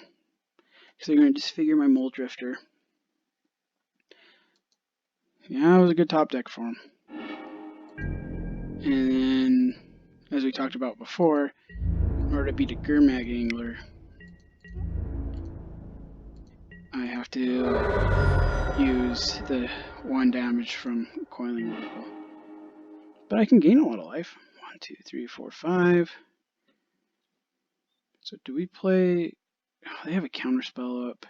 Speaker 1: So they're going to Disfigure my Mole Drifter. Yeah, it was a good top deck for him. And then, as we talked about before, in order to beat a Gurmag Angler, I have to use the 1 damage from Coiling Oracle. But I can gain a lot of life. 1, 2, 3, 4, 5. So do we play... Oh, they have a counterspell up.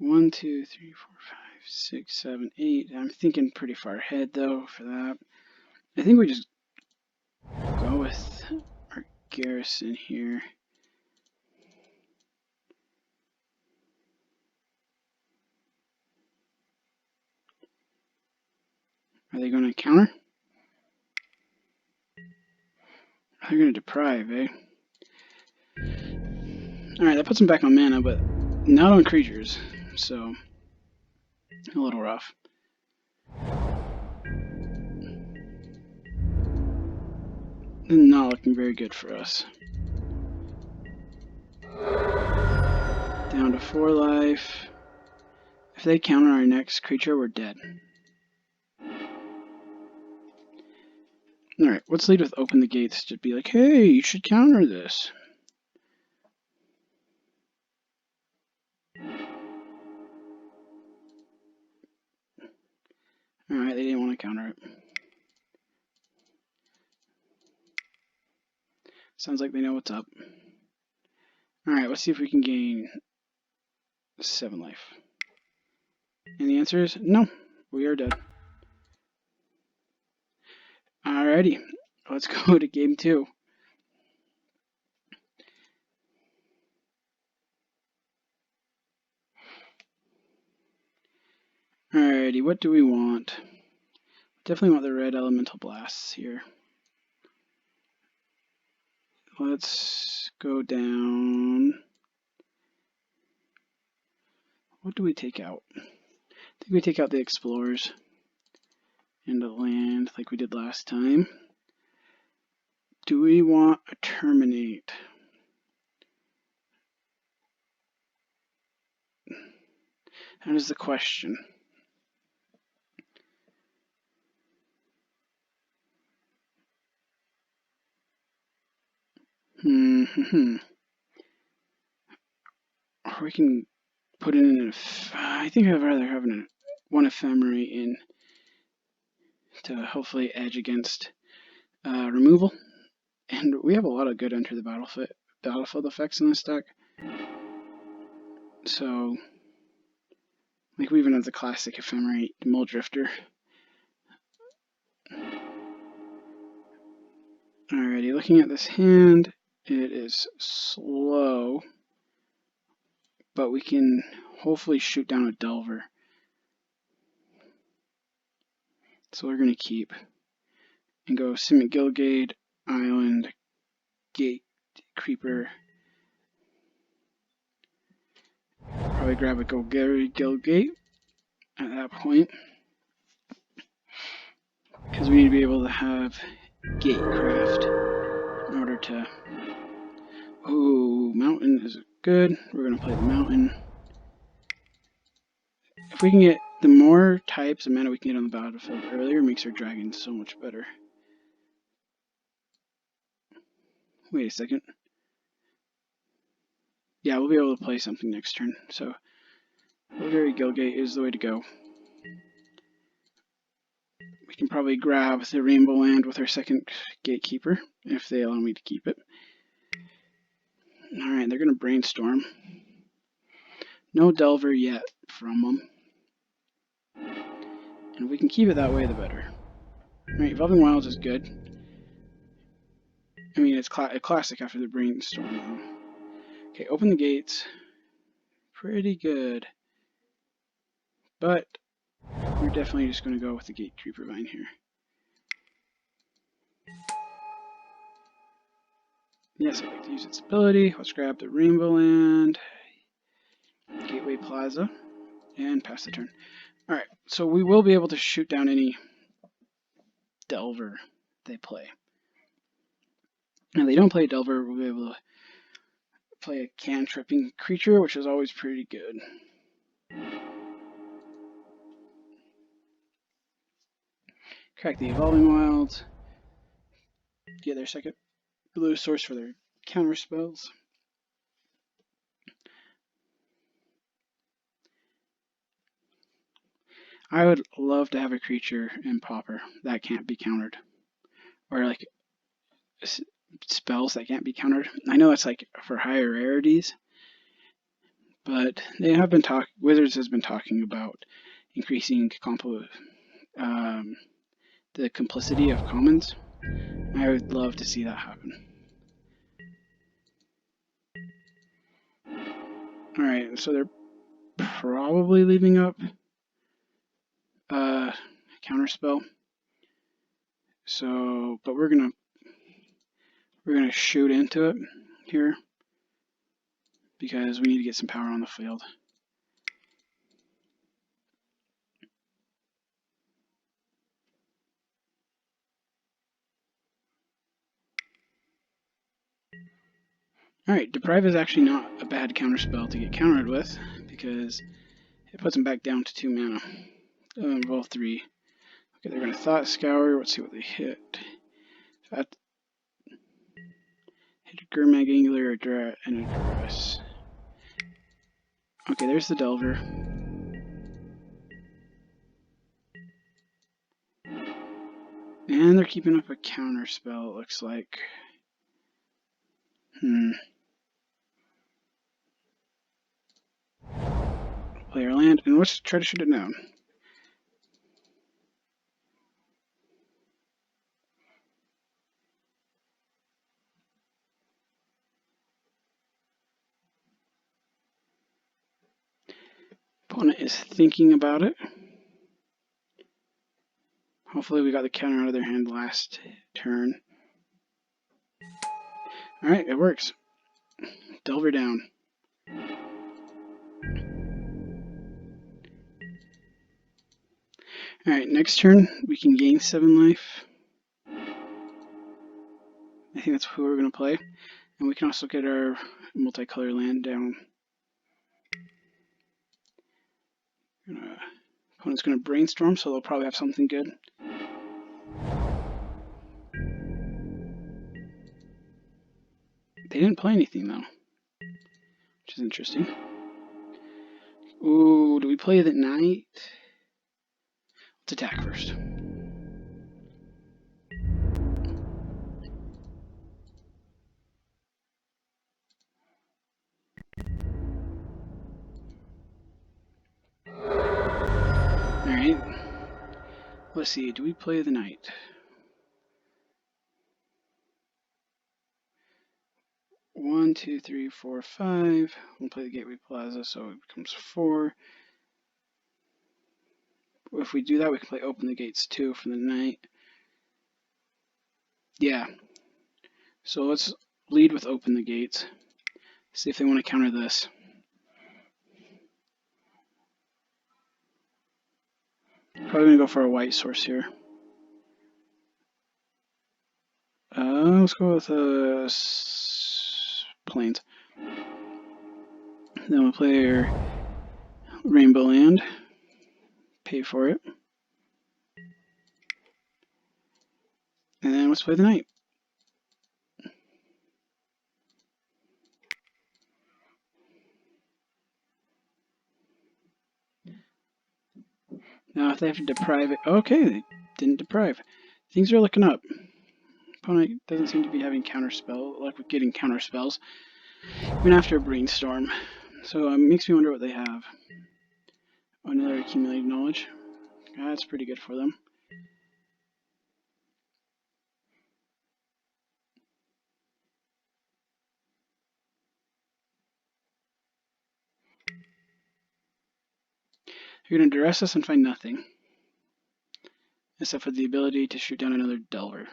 Speaker 1: 1, 2, 3, 4, 5, 6, 7, 8. I'm thinking pretty far ahead though for that. I think we just go with our Garrison here. Are they going to counter? They're going to deprive, eh? Alright, that puts them back on mana, but not on creatures, so a little rough. Not looking very good for us. Down to 4 life. If they counter our next creature, we're dead. Alright, let's lead with Open the Gates to be like, hey, you should counter this. Alright, they didn't want to counter it. Sounds like they know what's up. Alright, let's see if we can gain 7 life. And the answer is no, we are dead. Alrighty, let's go to game 2. Alrighty, what do we want? Definitely want the red elemental blasts here. Let's go down. What do we take out? I think we take out the explorers and the land like we did last time. Do we want a terminate? That is the question. Or we can put it in I think I'd rather have one ephemerate in to hopefully edge against removal. And we have a lot of good enter the battlefield effects in this deck. So, like we even have the classic ephemerate Mole Drifter. Alrighty, looking at this hand, it is slow, but we can hopefully shoot down a Delver. So we're going to keep and go Simic Gilgate, Island, Gatecreeper. Probably grab a Gilgate at that point. because we need to be able to have gatecraft in order to... Oh, mountain is good. We're going to play the mountain. If we can get the more types of mana we can get on the battlefield earlier, makes our dragon so much better. Wait a second. Yeah, we'll be able to play something next turn, so Bulgari Gilgate is the way to go. We can probably grab the Rainbow Land with our second Gatekeeper, if they allow me to keep it. Alright, they're going to brainstorm. No Delver yet from them. And if we can keep it that way, the better. Alright, Evolving Wilds is good. I mean, it's a classic after the brainstorm. Okay, open the gates. Pretty good. But we're definitely just going to go with the Gatecreeper Vine here. Yes, I'd like to use its ability. Let's grab the Rainbow Land, Gateway Plaza, and pass the turn. Alright, so we will be able to shoot down any Delver they play. Now, if they don't play a Delver, we'll be able to play a cantripping creature, which is always pretty good. Crack the Evolving Wilds. Get their second blue source for their counter spells. I would love to have a creature in Pauper that can't be countered. Or like spells that can't be countered. I know it's like for higher rarities, but they have been Wizards has been talking about increasing the complicity of commons. I would love to see that happen. Alright, so they're probably leaving up counterspell. So, but we're gonna shoot into it here because we need to get some power on the field. Alright, Deprive is actually not a bad counterspell to get countered with because it puts them back down to 2 mana. Roll 3. Okay, they're going to Thought Scour. Let's see what they hit. Hit a Gurmag Angler and a Duress. Okay, there's the Delver. And they're keeping up a counter spell, it looks like. Play our land, and let's try to shoot it down. Opponent is thinking about it. Hopefully we got the counter out of their hand last turn. Alright, it works. Delver down. Alright, next turn we can gain 7 life. I think that's who we're going to play. And we can also get our multicolor land down. Opponent's going to brainstorm, so they'll probably have something good. They didn't play anything though, which is interesting. Ooh, do we play the knight? Let's attack first. Alright. Let's see, do we play the knight? One, two, three, four, 5. We'll play the Gateway Plaza, so it becomes 4. If we do that, we can play Open the Gates too for the knight. Yeah. So let's lead with Open the Gates. See if they want to counter this. Probably going to go for a white source here. Let's go with plains. Then we'll play our Rainbow Land. Pay for it. And then let's play the knight. Now if they have to deprive it... Okay, they didn't deprive. Things are looking up. Opponent doesn't seem to be having counterspell, like with getting counterspells. Even after a brainstorm. So it makes me wonder what they have. Another accumulated knowledge. That's pretty good for them. You're going to duress us and find nothing. Except for the ability to shoot down another Delver.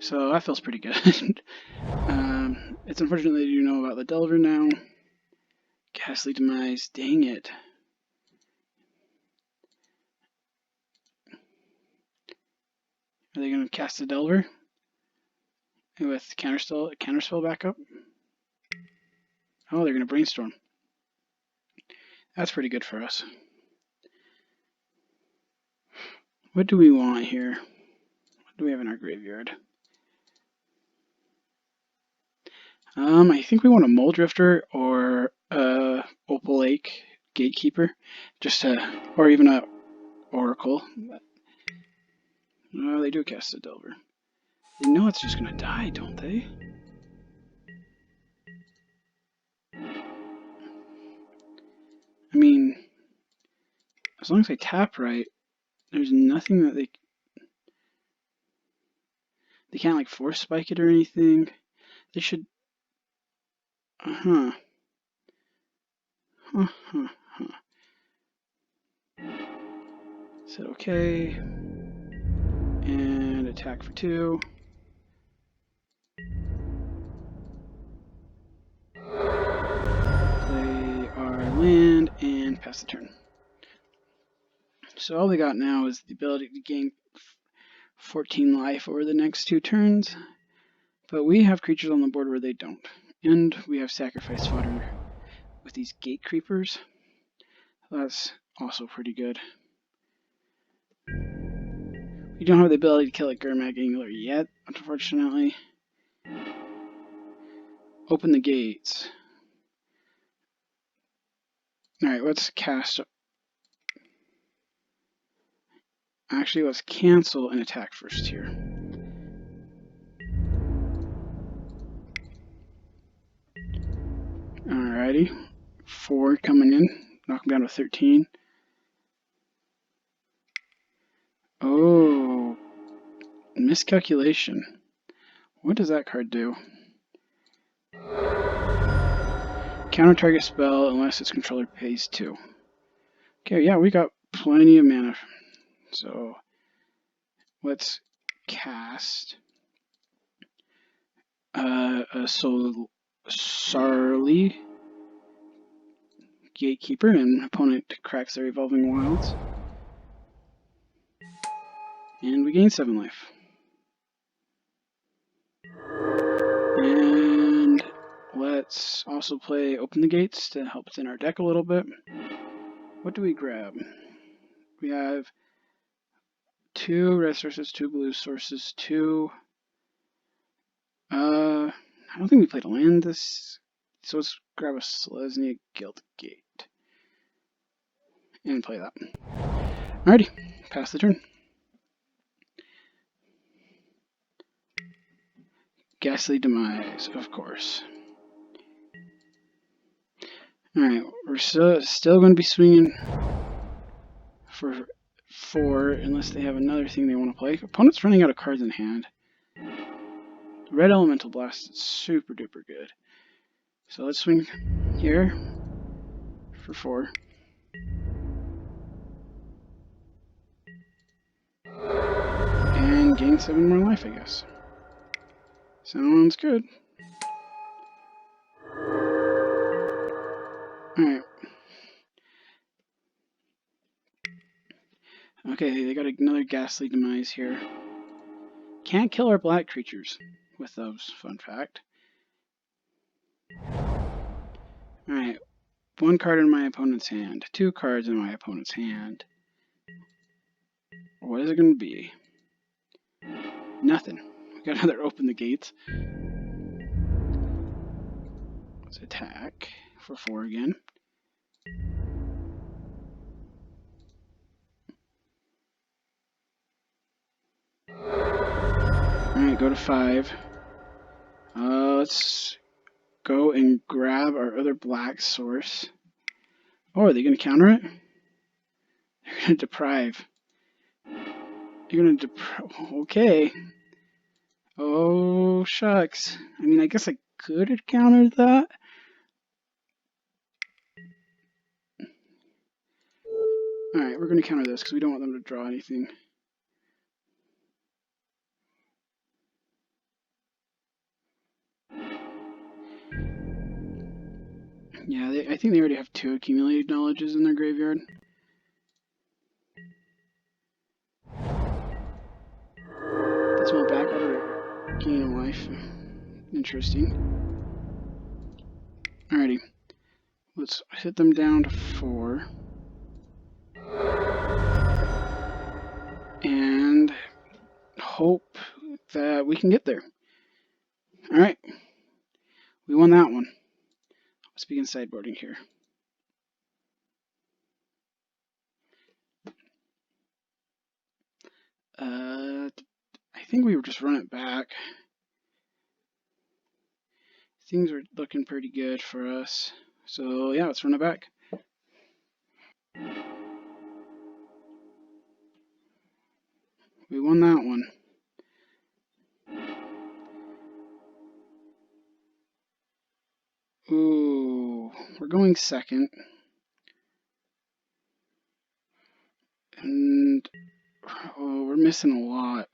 Speaker 1: So that feels pretty good. It's unfortunate that you know about the Delver now. Ghastly Demise, dang it. Are they going to cast a Delver? With counterspell backup? Oh, they're going to brainstorm. That's pretty good for us. What do we want here? What do we have in our graveyard? I think we want a Mole Drifter or a Opal Lake Gatekeeper, just to, or even a Oracle. No, they do cast a Delver. They know it's just gonna die, don't they? I mean, as long as they tap right, there's nothing that they can't like force spike it or anything. They should. Is that okay? And attack for 2. Play our land and pass the turn. So all we got now is the ability to gain 14 life over the next 2 turns. But we have creatures on the board where they don't. And we have sacrifice fodder with these Gatecreepers. That's also pretty good. We don't have the ability to kill a Gurmag Angler yet, unfortunately. Open the gates. Alright, let's cast. Actually, let's cancel and attack first here. Alrighty. 4 coming in. Knock him down to 13. Oh. Miscalculation. What does that card do? Counter target spell unless its controller pays 2. Okay, yeah, we got plenty of mana. So, let's cast a Sarli Gatekeeper, and opponent cracks their Evolving Wilds. And we gain 7 life. And let's also play Open the Gates to help thin our deck a little bit. What do we grab? We have 2 red sources, 2 blue sources, 2... I don't think we played a land this... So let's grab a Selesnya Guild Gate. And play that. Alrighty, pass the turn. Ghastly Demise, of course. Alright, we're still going to be swinging for 4 unless they have another thing they want to play. Opponent's running out of cards in hand. Red Elemental Blast is super duper good. So let's swing here for 4. And gain 7 more life, I guess. Sounds good. Alright. Okay, they got another ghastly demise here. Can't kill our black creatures with those, fun fact. Alright, 1 card in my opponent's hand, 2 cards in my opponent's hand. What is it going to be? Nothing. We got another open the gates. Let's attack for 4 again. Alright, go to 5. Let's go and grab our other black source. Oh, are they going to counter it? They're going to deprive. You're going to deprive. Okay. Oh, shucks. I mean, I guess I could have countered that. Alright, we're going to counter this because we don't want them to draw anything. Yeah, I think they already have 2 accumulated knowledges in their graveyard. That's my back order. Gain a life. Interesting. Alrighty. Let's hit them down to 4. And hope that we can get there. Alright. We won that one. Let's begin sideboarding here. I think we were just run it back. Things are looking pretty good for us. So yeah, let's run it back. We won that one. Ooh, we're going second. And oh, we're missing a lot.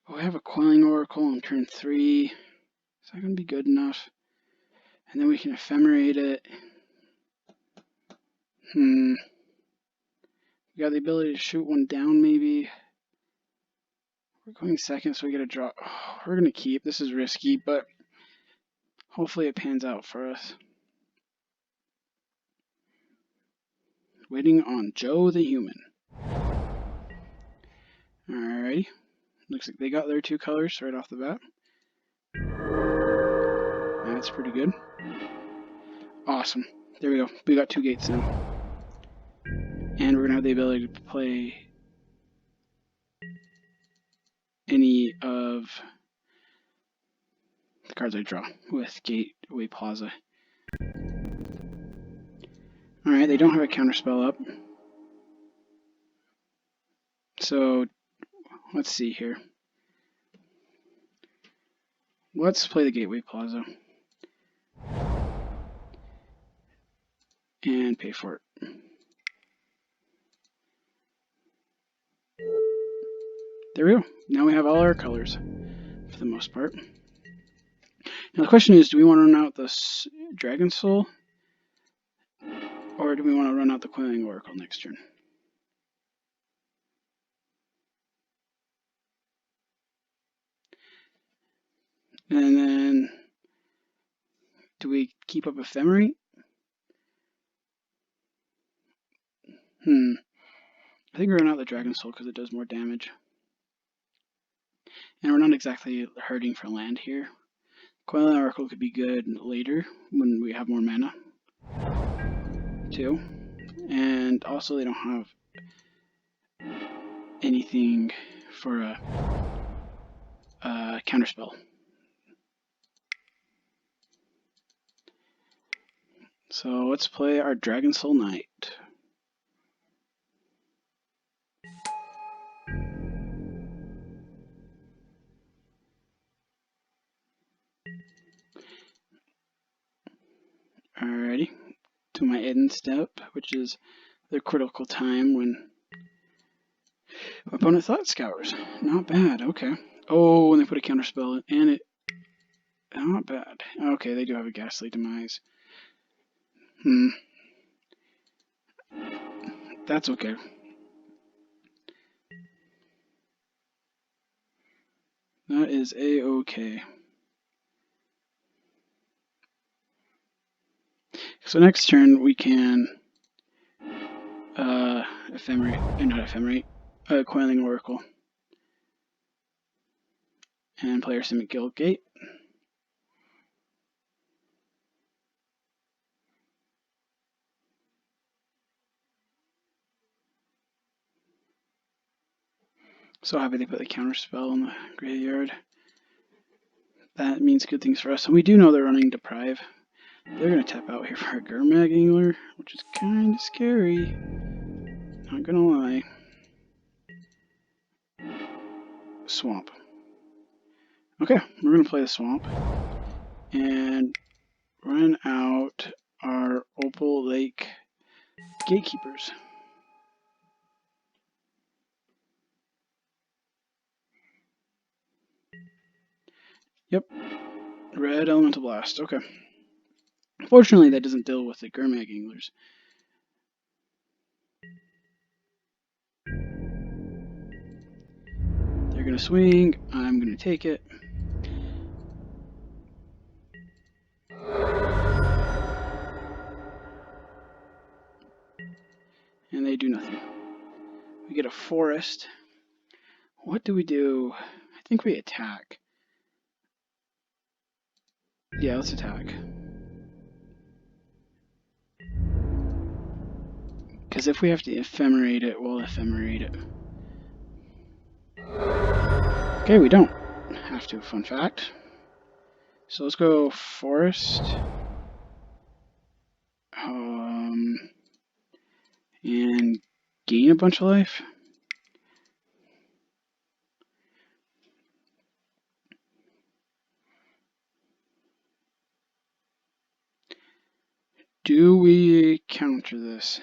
Speaker 1: Oh, I have a Quelling Oracle on turn 3. Is that going to be good enough? And then we can ephemerate it. We got the ability to shoot one down, maybe. We're going second, so we get a draw. Oh, we're going to keep. This is risky, but hopefully it pans out for us. Waiting on Joe the Human. Alrighty. Looks like they got their 2 colors right off the bat. That's pretty good. Awesome. There we go. We got 2 gates now. And we're going to have the ability to play any of the cards I draw with Gateway Plaza. Alright, they don't have a counterspell up. So, let's see here. Let's play the Gateway Plaza. And pay for it. There we go. Now we have all our colors, for the most part. Now the question is, do we want to run out this Dragon Soul? Or do we want to run out the Quelling Oracle next turn? And then, do we keep up Ephemerate? I think we run out the Dragon Soul because it does more damage. And we're not exactly hurting for land here. Quelling Oracle could be good later when we have more mana, too. And also they don't have anything for a counterspell. So let's play our Dragon Soul Knight. Alrighty, to my end step, which is the critical time when my opponent Thought Scours. Not bad, okay. Oh, and they put a counterspell in, and it... Not bad. Okay, they do have a Ghastly Demise. That's okay. That is a-okay. So next turn we can Coiling Oracle. And play our Simic Guild Gate. So happy they put the counter spell in the graveyard. That means good things for us. And we do know they're running Deprive. They're going to tap out here for a Gurmag Angler, which is kind of scary. Not going to lie. Swamp. Okay, we're going to play the Swamp. And run out our Opal Lake Gatekeepers. Yep. Red Elemental Blast. Okay. Fortunately, that doesn't deal with the Gurmag Anglers. They're going to swing. I'm going to take it. And they do nothing. We get a forest. What do we do? I think we attack. Yeah, let's attack. Because if we have to ephemerate it, we'll ephemerate it. Okay, we don't have to, fun fact. So let's go forest. And gain a bunch of life. Do we counter this?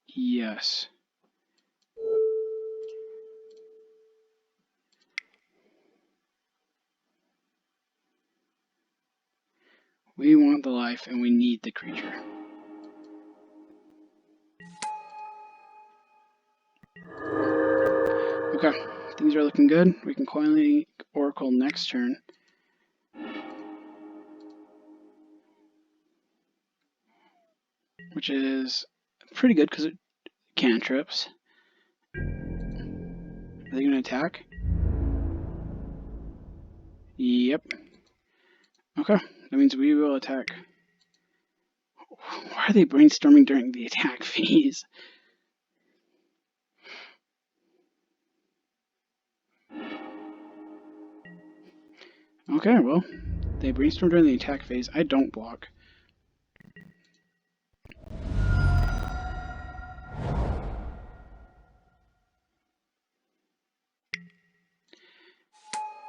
Speaker 1: Yes. We want the life and we need the creature. Okay, things are looking good. We can Coiling Oracle next turn. Which is pretty good because it cantrips. Are they going to attack? Yep. Okay, that means we will attack. Why are they brainstorming during the attack phase? Okay, well, they brainstorm during the attack phase. I don't block.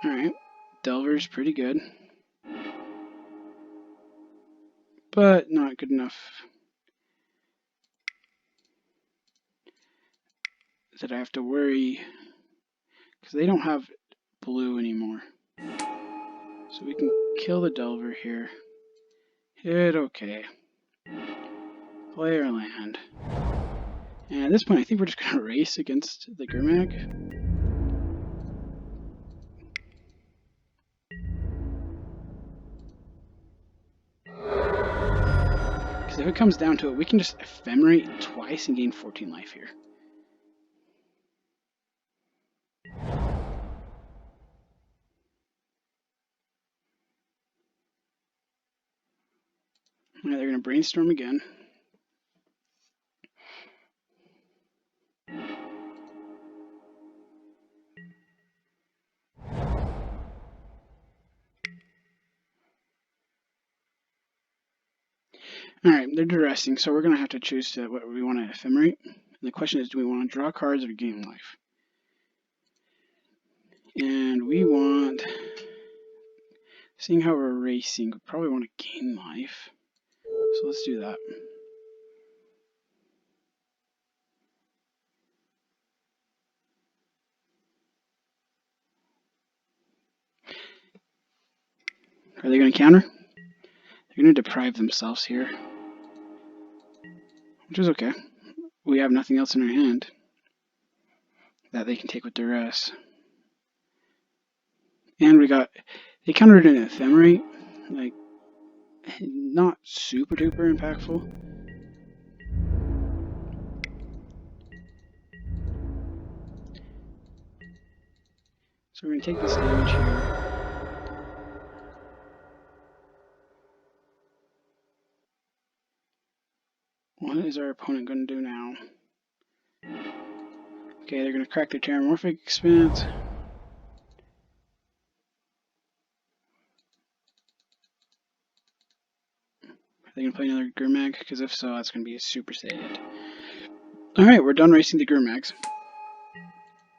Speaker 1: Alright, Delver's pretty good. But not good enough that I have to worry, because they don't have blue anymore. So we can kill the Delver here. Hit okay. Play our land. And at this point I think we're just going to race against the Gurmag. Because if it comes down to it, we can just ephemerate twice and gain 14 life here. Alright, they're going to brainstorm again. Alright, they're duressing, so we're going to have to choose what we want to ephemerate. And the question is, do we want to draw cards or gain life? And we want, seeing how we're racing, we probably want to gain life. So let's do that. Are they going to counter? They're going to deprive themselves here. which is okay. We have nothing else in our hand that they can take with duress. And they countered an ephemerate, like, not super duper impactful. So we're going to take this damage here. What is our opponent going to do now? Okay, they're going to crack their Terramorphic Expanse. Are they going to play another Gurmag? Because if so, that's going to be a super sad. Alright, we're done racing the Gurmags.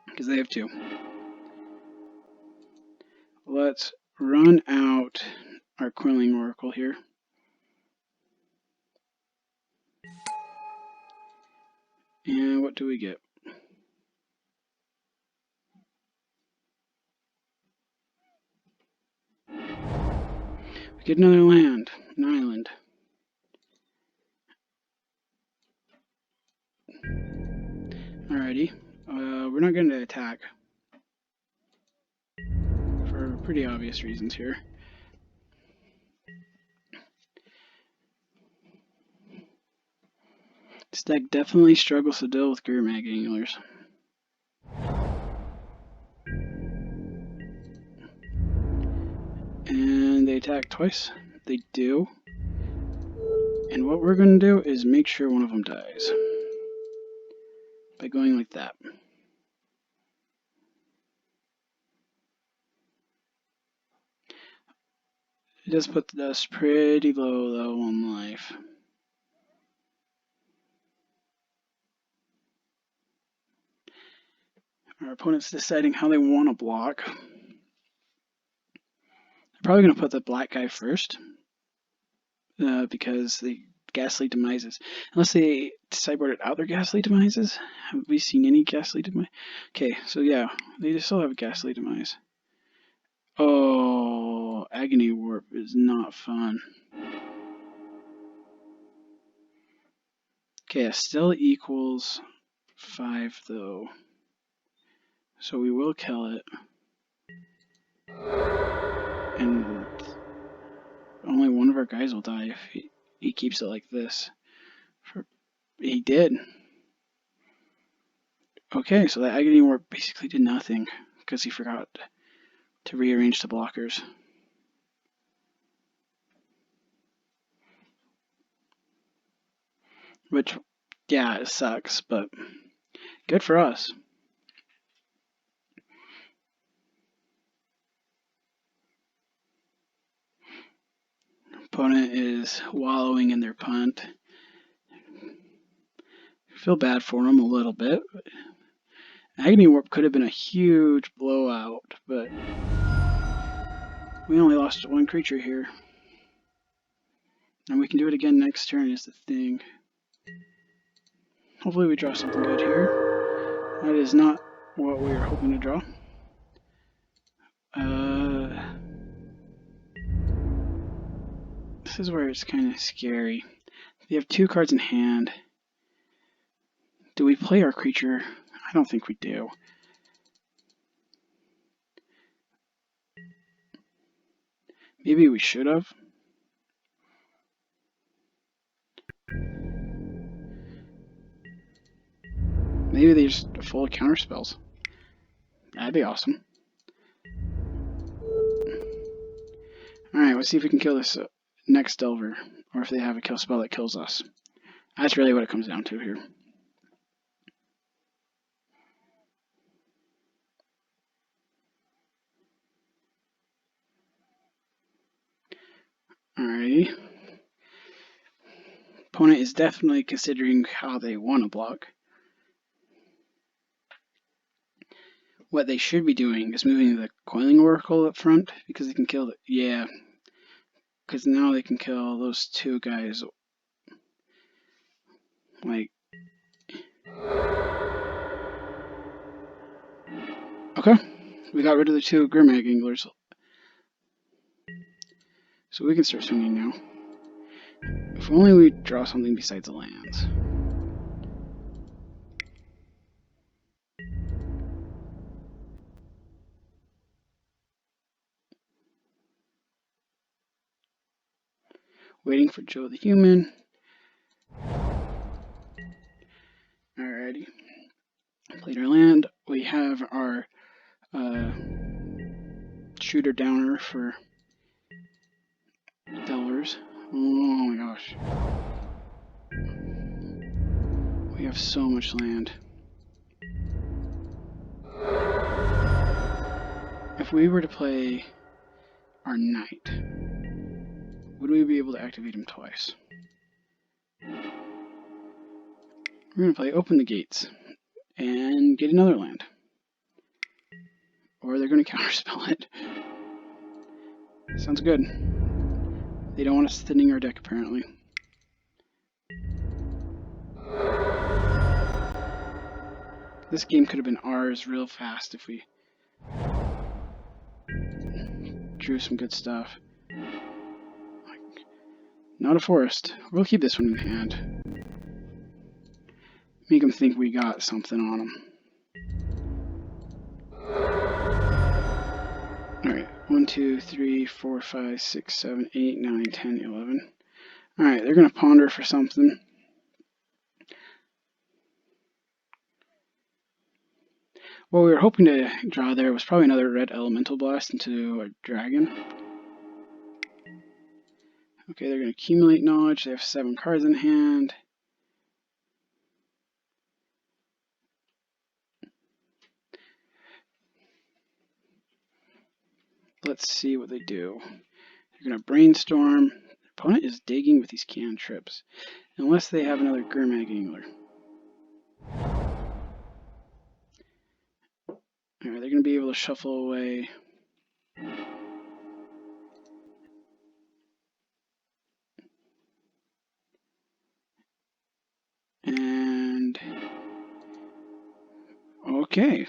Speaker 1: Because they have 2. Let's run out our Quelling Oracle here. And what do we get? We get another land, an island. Alrighty, we're not going to attack. For pretty obvious reasons here. This deck definitely struggles to deal with Gurmag Anglers. And they attack twice. They do. And what we're going to do is make sure one of them dies. By going like that. It does put the dust pretty low though on life. Our opponent's deciding how they want to block. They're probably going to put the black guy first. Because the Ghastly Demises. Unless they sideboarded out their Ghastly Demises. Have we seen any Ghastly Demise? Okay, so yeah, they still have a Ghastly Demise. Oh, Agony Warp is not fun. Okay, it still equals 5 though. So we will kill it. And only one of our guys will die if he keeps it like this. He did. Okay, so that Agony Warp basically did nothing because he forgot to rearrange the blockers. Which, yeah, it sucks, but good for us. Opponent is wallowing in their punt. Feel bad for them a little bit. Agony Warp could have been a huge blowout, but we only lost 1 creature here. And we can do it again next turn is the thing. Hopefully we draw something good here. That is not what we were hoping to draw. This is where it's kind of scary. We have 2 cards in hand. Do we play our creature? I don't think we do. Maybe we should have. Maybe they just full of counter spells. That'd be awesome. Alright, let's see if we can kill this next Delver, or if they have a kill spell that kills us. That's really what it comes down to here. Alrighty. Opponent is definitely considering how they want to block. What they should be doing is moving the Coiling Oracle up front, because they can kill the... Yeah. Because now they can kill those 2 guys. Like... Okay. We got rid of the 2 Gurmag Anglers. So we can start swinging now. If only we draw something besides the lands. waiting for Joe the Human. Alrighty. Played our land. We have our shooter downer for Delvers. Oh my gosh. We have so much land. If we were to play our knight, would we be able to activate him twice? We're going to play Open the Gates and get another land. Or they're going to counterspell it. Sounds good. They don't want us thinning our deck, apparently. This game could have been ours real fast if we drew some good stuff. Not a forest. We'll keep this one in hand. Make them think we got something on them. Alright, 1, 2, 3, 4, 5, 6, 7, 8, 9, 10, 11. Alright, they're going to ponder for something. What we were hoping to draw there was probably another red elemental blast into a dragon. Okay, they're going to accumulate knowledge. They have 7 cards in hand. Let's see what they do. They're going to brainstorm. The opponent is digging with these cantrips. Unless they have another Gurmag Angler. Alright, they're going to be able to shuffle away. And okay,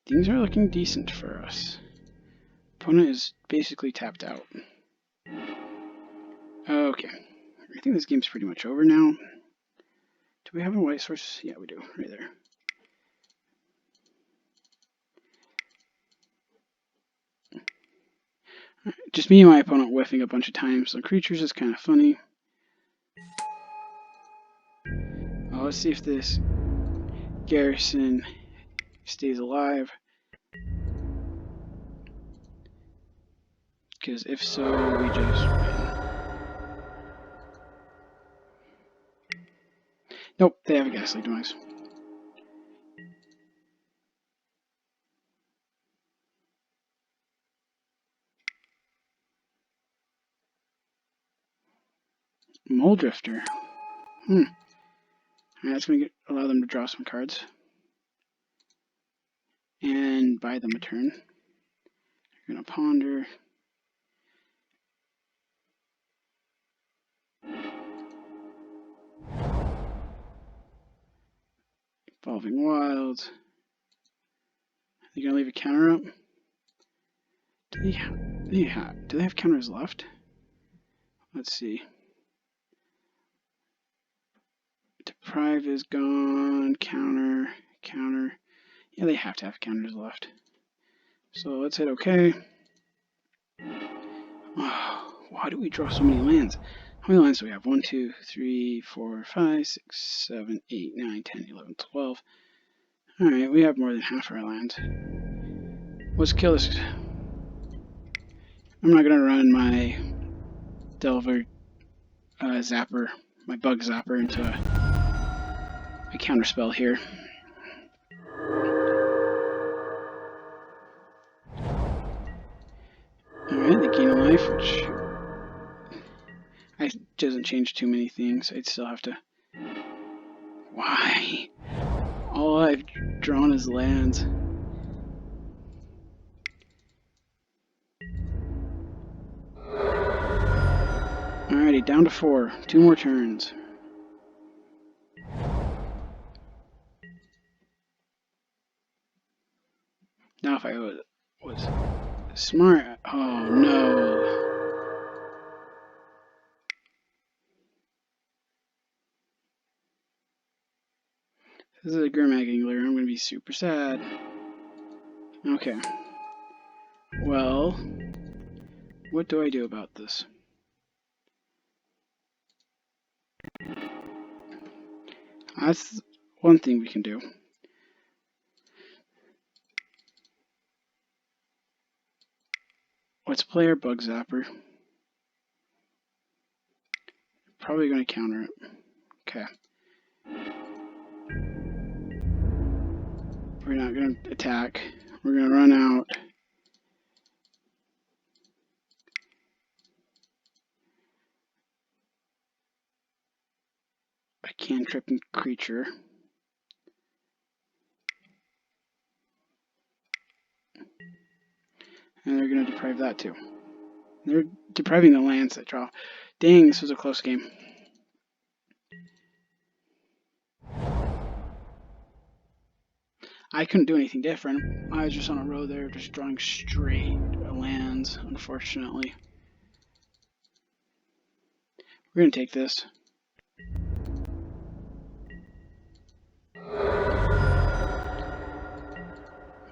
Speaker 1: things are looking decent for us. Opponent is basically tapped out. Okay, I think this game's pretty much over now. Do we have a white source? Yeah, we do, right there. Just me and my opponent whiffing a bunch of times on creatures is kind of funny. Let's see if this Garrison stays alive. Because if so, we just win. Nope, they have a Ghastly Demise. Mole Drifter. That's going to allow them to draw some cards. And buy them a turn. They're going to ponder. Evolving Wilds. Are they going to leave a counter up? Do they have counters left? Let's see. Deprive is gone. Counter. Yeah, they have to have counters left. So let's hit OK. Oh, why do we draw so many lands? How many lands do we have? 1, 2, 3, 4, 5, 6, 7, 8, 9, 10, 11, 12. Alright, we have more than half our lands. Let's kill this. I'm not going to run my Delver Zapper, my Bug Zapper, into a counterspell here. Alright, they gain a life, which doesn't change too many things. I'd still have to... Why? All I've drawn is lands. Alrighty, down to 4. 2 more turns. Now if I was smart... Oh no. This is a Gurmag Angler. I'm going to be super sad. Okay. Well, what do I do about this? That's one thing we can do. Let's play our Bug Zapper. Probably going to counter it. Okay. We're not going to attack. We're going to run out. A cantrip creature. And they're going to deprive that too. They're depriving the lands that draw. Dang, this was a close game. I couldn't do anything different. I was just on a row there, just drawing straight lands, unfortunately. We're going to take this.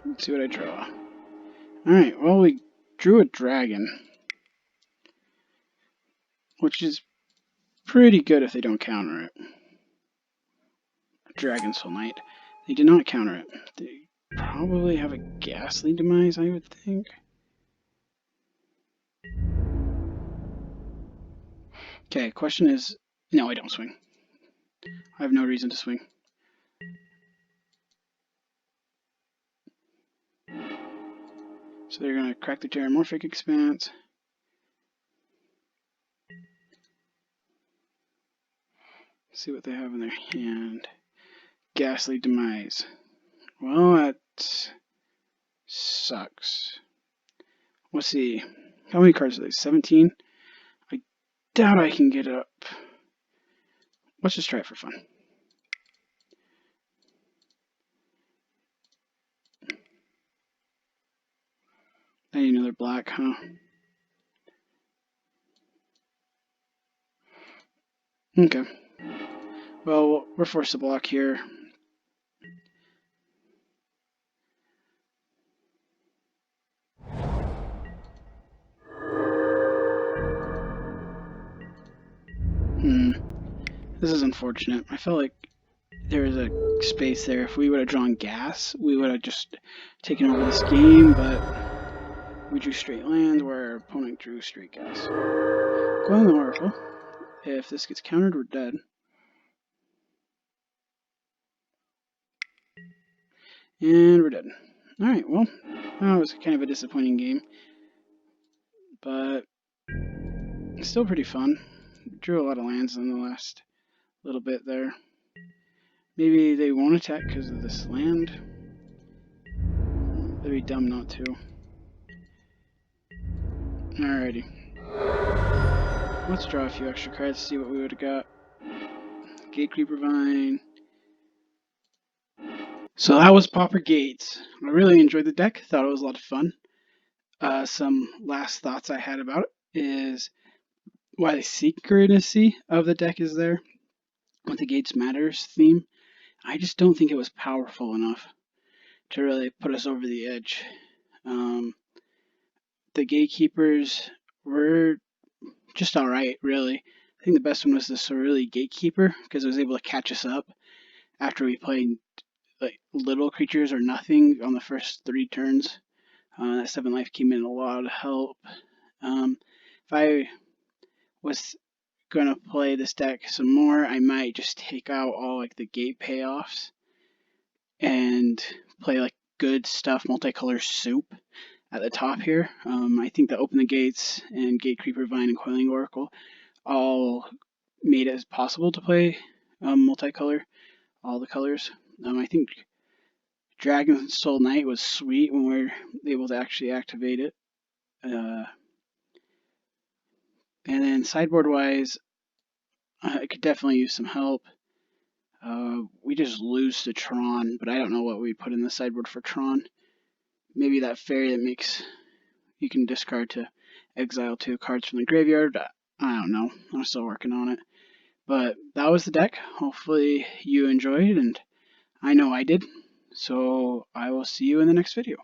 Speaker 1: Let's see what I draw. Alright, well, we drew a dragon, which is pretty good if they don't counter it. Dragon Soul Knight. They did not counter it. They probably have a Ghastly Demise, I would think. Okay, question is... No, I don't swing. I have no reason to swing. So they're going to crack the Terramorphic Expanse. See what they have in their hand. Ghastly Demise. Well, that sucks. Let's see. How many cards are they? 17? I doubt I can get up. Let's just try it for fun. I need another black, huh? Okay. Well, we're forced to block here. This is unfortunate. I felt like there was a space there. If we would have drawn gas, we would have just taken over this game, but we drew straight land where our opponent drew straight gas. Coiling the Oracle. If this gets countered, we're dead. And we're dead. Alright, well, that was kind of a disappointing game. But still pretty fun. Drew a lot of lands in the last little bit there. Maybe they won't attack because of this land. They'd be dumb not to. Alrighty. Let's draw a few extra cards, see what we would have got. Gatecreeper Vine. So that was Pauper Gates. I really enjoyed the deck. Thought it was a lot of fun. Some last thoughts I had about it is why the secrecy of the deck is there with the Gates Matters theme. I just don't think it was powerful enough to really put us over the edge. The Gatekeepers were just alright, really. I think the best one was the Sorili Gatekeeper because it was able to catch us up after we played like little creatures or nothing on the first 3 turns. That 7 life came in a lot of help. If I was gonna play this deck some more, I might just take out all like the gate payoffs and play like good stuff, multicolor soup at the top here. I think that Open the Gates and Gatecreeper Vine and Coiling Oracle all made it possible to play multicolor, all the colors. I think Dragon Soul Knight was sweet when we were able to actually activate it. And then sideboard wise, I could definitely use some help. We just lose to Tron, but I don't know what we'd put in the sideboard for Tron. Maybe that fairy that makes you can discard to exile 2 cards from the graveyard. I don't know. I'm still working on it. But that was the deck. Hopefully you enjoyed, and I know I did. So I will see you in the next video.